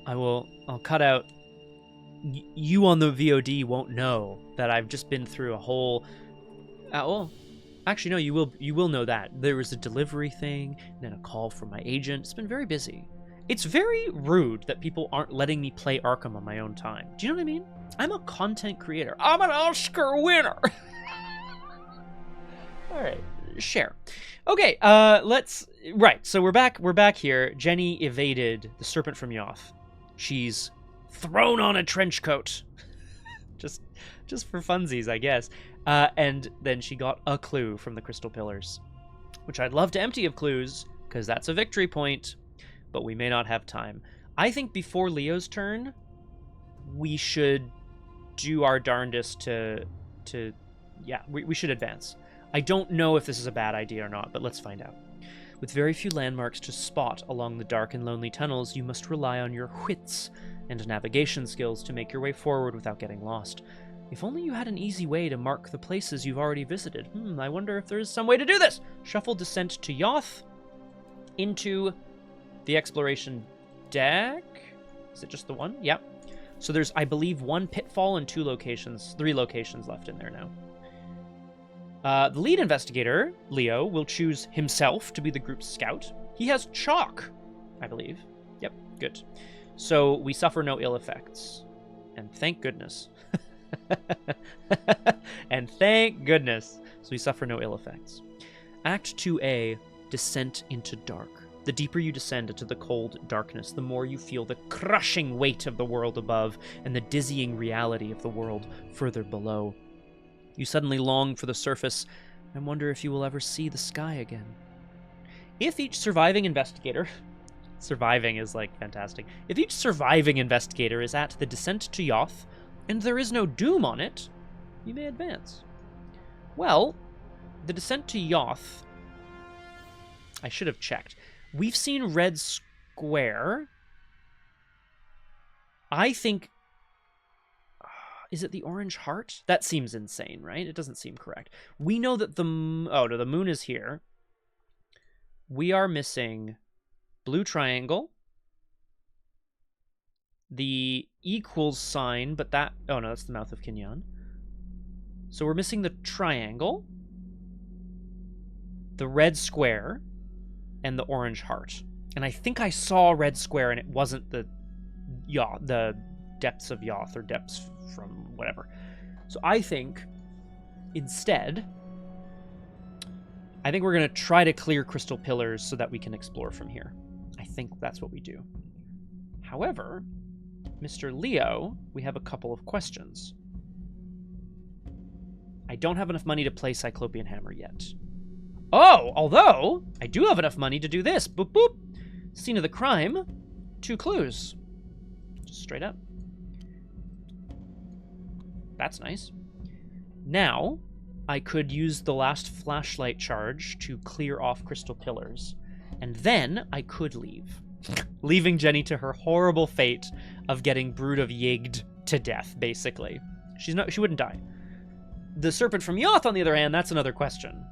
I'll cut out. You on the VOD won't know that I've just been through a whole. Well, actually, no. You will know that there was a delivery thing, and then a call from my agent. It's been very busy. It's very rude that people aren't letting me play Arkham on my own time. Do you know what I mean? I'm a content creator. I'm an Oscar winner. All right, share. Okay, right, so we're back here. Jenny evaded the Serpent from Yoth. She's thrown on a trench coat. just for funsies, I guess. And then she got a clue from the Crystal Pillars. which I'd love to empty of clues, because that's a victory point, but we may not have time. I think before Leo's turn, we should do our darndest to we should advance. I don't know if this is a bad idea or not, but let's find out. With very few landmarks to spot along the dark and lonely tunnels, you must rely on your wits and navigation skills to make your way forward without getting lost. If only you had an easy way to mark the places you've already visited. I wonder if there is some way to do this. Shuffle Descent to Yoth into the exploration deck. Is it just the one? Yep. So there's, I believe, 1 pitfall and 3 locations left in there now. The lead investigator, Leo, will choose himself to be the group's scout. He has chalk, I believe. Yep, good. So we suffer no ill effects. And thank goodness. And thank goodness. So we suffer no ill effects. Act 2A, Descent into Dark. The deeper you descend into the cold darkness, the more you feel the crushing weight of the world above and the dizzying reality of the world further below. You suddenly long for the surface and wonder if you will ever see the sky again. If each surviving investigator... surviving is, like, fantastic. If each surviving investigator is at the Descent to Yoth, and there is no doom on it, you may advance. Well, the Descent to Yoth... I should have checked. We've seen Red Square. I think... Is it the Orange Heart? That seems insane, right? It doesn't seem correct. We know that the... Oh, no, the moon is here. We are missing Blue Triangle. The equals sign, but that... Oh, no, that's the Mouth of Kinyan. So we're missing the triangle, the red square, and the orange heart. And I think I saw Red Square, and it wasn't the depths of Yoth, or depths from whatever. So I think, instead, I think we're going to try to clear crystal pillars so that we can explore from here. I think that's what we do. However, Mr. Leo, we have a couple of questions. I don't have enough money to play Cyclopean Hammer yet. Oh, although I do have enough money to do this. Boop, boop. Scene of the crime. 2 clues. Just straight up. That's nice. Now, I could use the last flashlight charge to clear off crystal pillars. And then I could leave. Leaving Jenny to her horrible fate of getting Brood of Yigged to death, basically. She wouldn't die. The Serpent from Yoth, on the other hand, that's another question.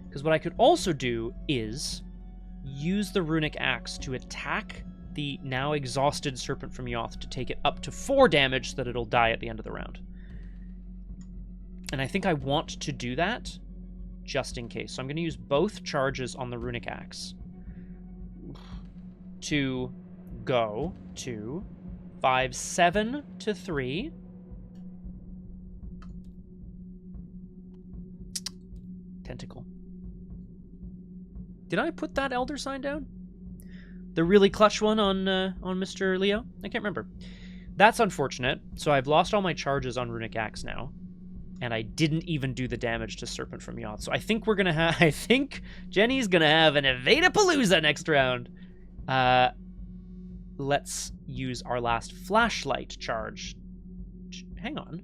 Because what I could also do is use the Runic Axe to attack the now exhausted Serpent from Yoth to take it up to 4 damage so that it'll die at the end of the round. And I think I want to do that just in case. So I'm going to use both charges on the Runic Axe to go to 5-7 to 3. Tentacle. Did I put that Elder Sign down? The really clutch one on Mr. Leo? I can't remember. That's unfortunate. So I've lost all my charges on Runic Axe now. And I didn't even do the damage to Serpent from Yoth. So I think we're going to have... I think Jenny's going to have an Evade-a-Palooza next round. Let's use our last flashlight charge. Hang on.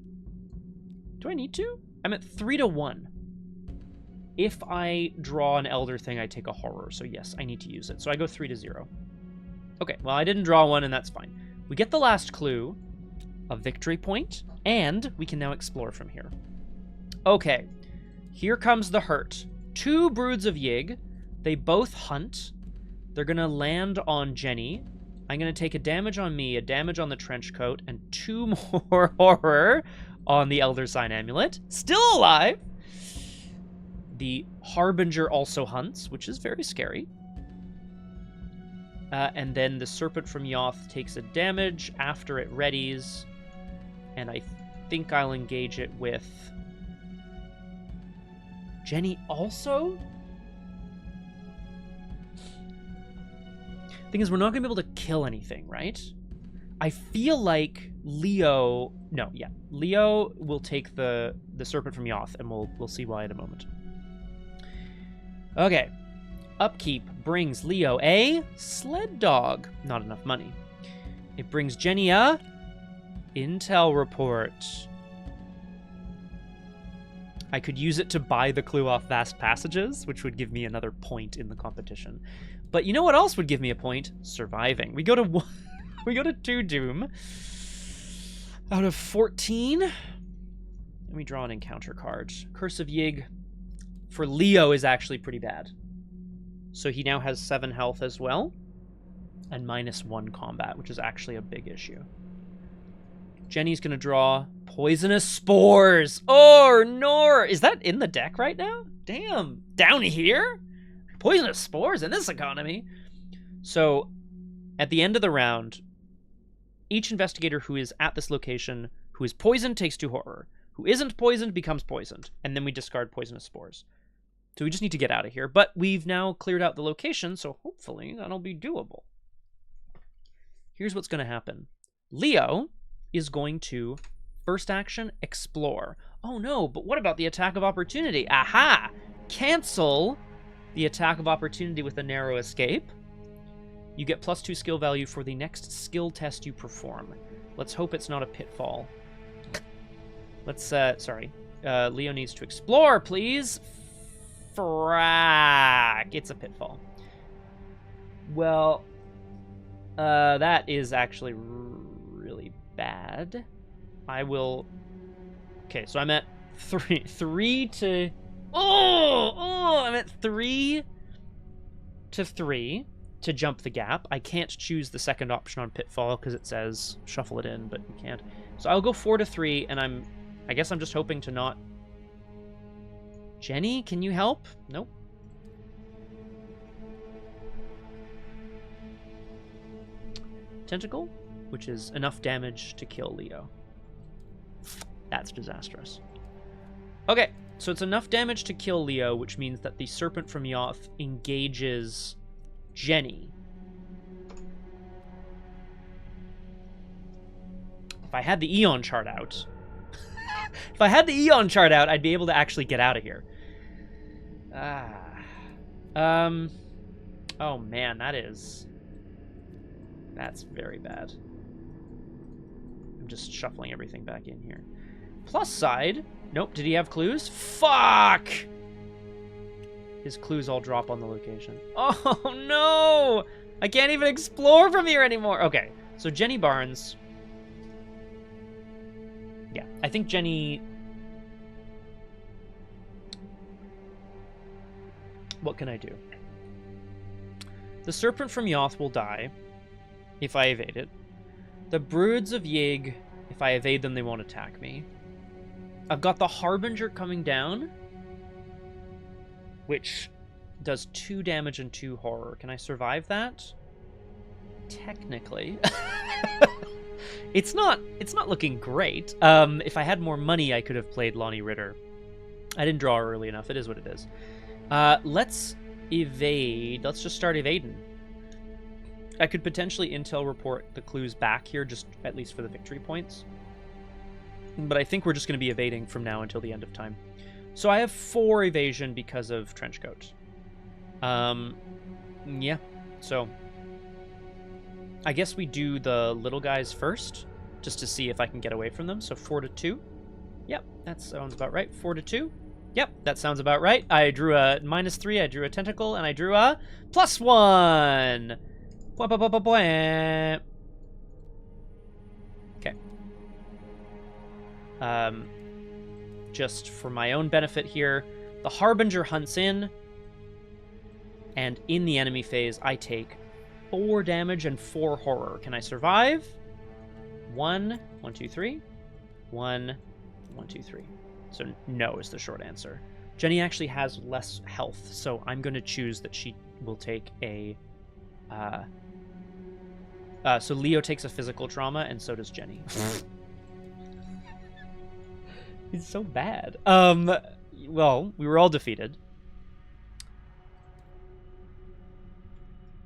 Do I need to? I'm at 3 to 1. If I draw an Elder thing, I take a horror. So yes, I need to use it. So I go 3 to 0. Okay, well, I didn't draw one, and that's fine. We get the last clue, a victory point, and we can now explore from here. Okay, here comes the hurt. 2 Broods of Yig. They both hunt. They're going to land on Jenny. I'm going to take a damage on me, a damage on the trench coat, and 2 more horror on the Elder Sign Amulet. Still alive! The Harbinger also hunts, which is very scary. And then the Serpent from Yoth takes a damage after it readies. And I think I'll engage it with... Jenny also? Thing is, we're not going to be able to kill anything, right? I feel like Leo... No, yeah. Leo will take the Serpent from Yoth, and we'll see why in a moment. Okay. Upkeep brings Leo a sled dog. Not enough money. It brings Jenny a intel report. I could use it to buy the clue off Vast Passages, which would give me another point in the competition. But you know what else would give me a point? Surviving. We go to one, we go to 2 doom out of 14. And we draw an encounter card. Curse of Yig for Leo is actually pretty bad. So he now has 7 health as well. And -1 combat, which is actually a big issue. Jenny's going to draw Poisonous Spores. Oh, no. Is that in the deck right now? Damn. Down here? Poisonous Spores in this economy? So, at the end of the round, each investigator who is at this location who is poisoned takes 2 horror. Who isn't poisoned becomes poisoned. And then we discard Poisonous Spores. So we just need to get out of here. But we've now cleared out the location, so hopefully that'll be doable. Here's what's going to happen. Leo is going to, first action, explore. Oh no, but what about the attack of opportunity? Aha! Cancel the attack of opportunity with a narrow escape. You get +2 skill value for the next skill test you perform. Let's hope it's not a pitfall. Let's, Leo needs to explore, please. Frack. It's a pitfall. Well, that is actually really bad. I will... Okay, so I'm at 3 to... I'm at 3 to 3 to jump the gap. I can't choose the second option on Pitfall because it says shuffle it in, but you can't. So I'll go 4 to 3, and I guess I'm just hoping to not... Jenny, can you help? Nope. Tentacle, which is enough damage to kill Leo. That's disastrous. Okay, so it's enough damage to kill Leo, which means that the Serpent from Yoth engages Jenny. If I had the Eon chart out... if I had the Eon chart out, I'd be able to actually get out of here. Oh man, that's very bad. I'm just shuffling everything back in here. Plus side. Nope, did he have clues? Fuck! His clues all drop on the location. Oh no! I can't even explore from here anymore! Okay, so Jenny Barnes. Yeah, I think Jenny... What can I do? The Serpent from Yoth will die if I evade it. The Broods of Yig, if I evade them, they won't attack me. I've got the Harbinger coming down, which does 2 damage and 2 horror. Can I survive that? Technically. It's not looking great. If I had more money, I could have played Lonnie Ritter. I didn't draw early enough. It is what it is. Let's evade. Let's just start evading. I could potentially intel report the clues back here, just at least for the victory points. But I think we're just going to be evading from now until the end of time. So I have 4 evasion because of Trenchcoat. Yeah. So I guess we do the little guys first, just to see if I can get away from them. So 4 to 2. Yep, that sounds about right. 4 to 2. Yep, that sounds about right. I drew a -3, I drew a tentacle, and I drew a +1. Okay. Just for my own benefit here, the Harbinger hunts in, and in the enemy phase, I take 4 damage and 4 horror. Can I survive? 1, 1, 2, 3. 1, 1, 2, 3. So no is the short answer. Jenny actually has less health, so I'm going to choose that she will take a... so Leo takes a physical trauma, and so does Jenny. It's so bad. Well, we were all defeated.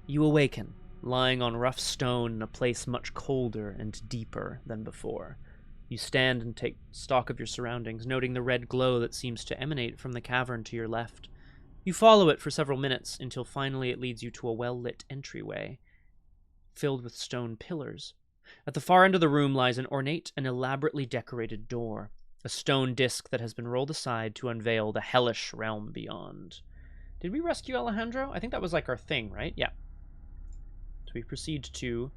You awaken, lying on rough stone in a place much colder and deeper than before. You stand and take stock of your surroundings, noting the red glow that seems to emanate from the cavern to your left. You follow it for several minutes until finally it leads you to a well-lit entryway filled with stone pillars. At the far end of the room lies an ornate and elaborately decorated door, a stone disc that has been rolled aside to unveil the hellish realm beyond. Did we rescue Alejandro? I think that was like our thing, right? Yeah. So we proceed to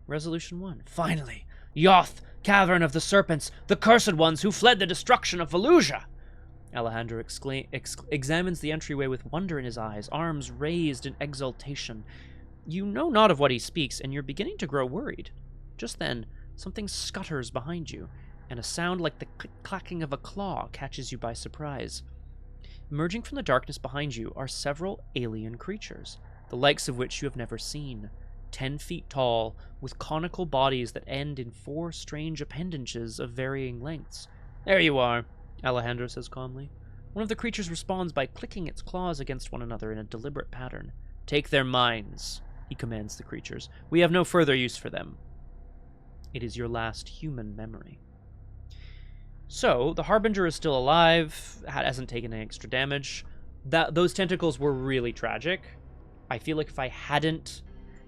Resolution 1. Finally! Yoth, Cavern of the Serpents, the cursed ones who fled the destruction of Fallujah! Alejandro examines the entryway with wonder in his eyes, arms raised in exultation. You know not of what he speaks, and you're beginning to grow worried. Just then, something scutters behind you, and a sound like the clacking of a claw catches you by surprise. Emerging from the darkness behind you are several alien creatures, the likes of which you have never seen. 10 feet tall, with conical bodies that end in 4 strange appendages of varying lengths. There you are, Alejandro says calmly. One of the creatures responds by clicking its claws against one another in a deliberate pattern. Take their minds, he commands the creatures. We have no further use for them. It is your last human memory. So, the Harbinger is still alive, hasn't taken any extra damage. Those tentacles were really tragic. I feel like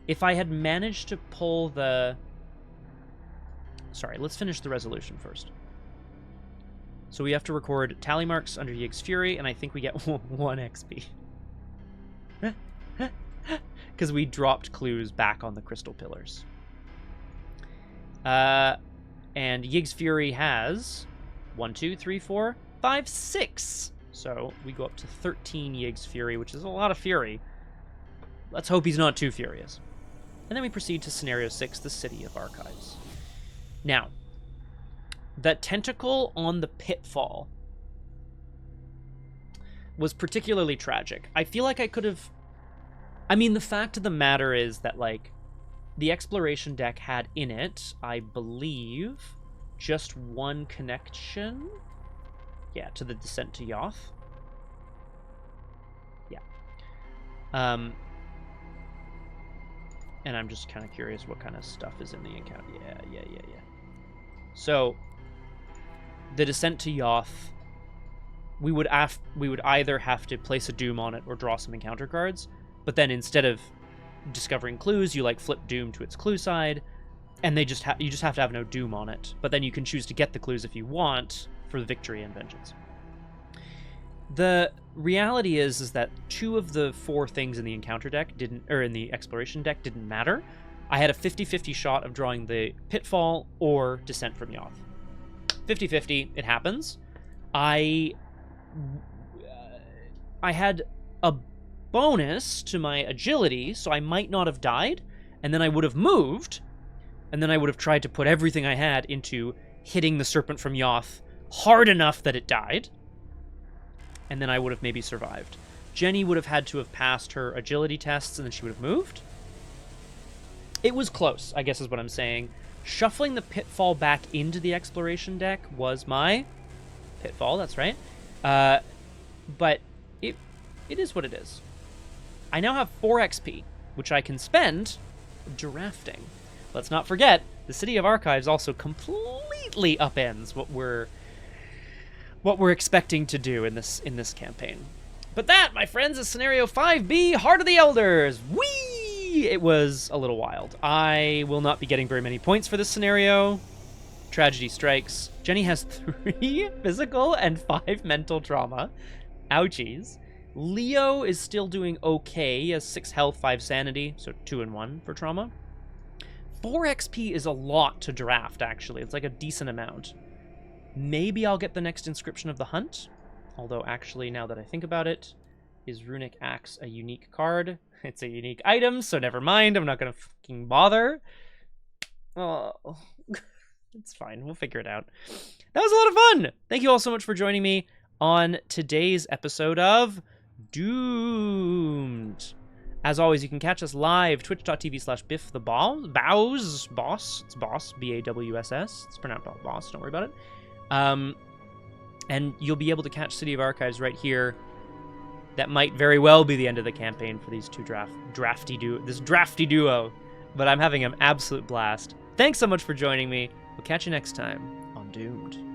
if I had managed to pull the... Sorry, let's finish the resolution first. So we have to record tally marks under Yig's Fury, and I think we get 1 XP. Because we dropped clues back on the crystal pillars. And Yig's Fury has 1, 2, 3, 4, 5, 6. So we go up to 13 Yig's Fury, which is a lot of Fury. Let's hope he's not too furious. And then we proceed to Scenario 6, the City of Archives. Now, that tentacle on the pitfall was particularly tragic. I feel like I could have... I mean, the fact of the matter is that, like, the exploration deck had in it, I believe, just 1 connection. Yeah, to the Descent to Yoth. Yeah. And I'm just kind of curious what kind of stuff is in the encounter. Yeah. So, the Descent to Yoth, we would either have to place a Doom on it or draw some encounter cards, but then instead of discovering clues, you like flip Doom to its clue side, and you just have to have no Doom on it. But then you can choose to get the clues if you want for the Victory and Vengeance. The reality is that 2 of the 4 things in the encounter deck in the exploration deck didn't matter. I had a 50-50 shot of drawing the Pitfall or Descent from Yoth. 50-50, it happens. I had a bonus to my agility, so I might not have died, and then I would have moved, and then I would have tried to put everything I had into hitting the Serpent from Yoth hard enough that it died, and then I would have maybe survived. Jenny would have had to have passed her agility tests, and then she would have moved. It was close, I guess is what I'm saying. Shuffling the Pitfall back into the exploration deck was my Pitfall, that's right. But it is what it is. I now have 4 XP, which I can spend drafting. Let's not forget, the City of Archives also completely upends what we're expecting to do in this campaign. But that, my friends, is Scenario 5B, Heart of the Elders. Whee! It was a little wild. I will not be getting very many points for this scenario. Tragedy strikes. Jenny has 3 physical and 5 mental trauma. Ouchies. Leo is still doing okay. He has 6 health, 5 sanity, so 2 and 1 for trauma. 4 XP is a lot to draft, actually. It's like a decent amount. Maybe I'll get the next Inscription of the Hunt. Although, actually, now that I think about it, is Runic Axe a unique card? It's a unique item, so never mind. I'm not going to fucking bother. Oh, it's fine. We'll figure it out. That was a lot of fun. Thank you all so much for joining me on today's episode of Doomed. As always, you can catch us live, twitch.tv/bifftheboss. Boss. It's boss. B-A-W-S-S. It's pronounced boss. Don't worry about it. And you'll be able to catch City of Archives right here. That might very well be the end of the campaign for these 2 drafty duo. But I'm having an absolute blast. Thanks so much for joining me. We'll catch you next time on Doomed.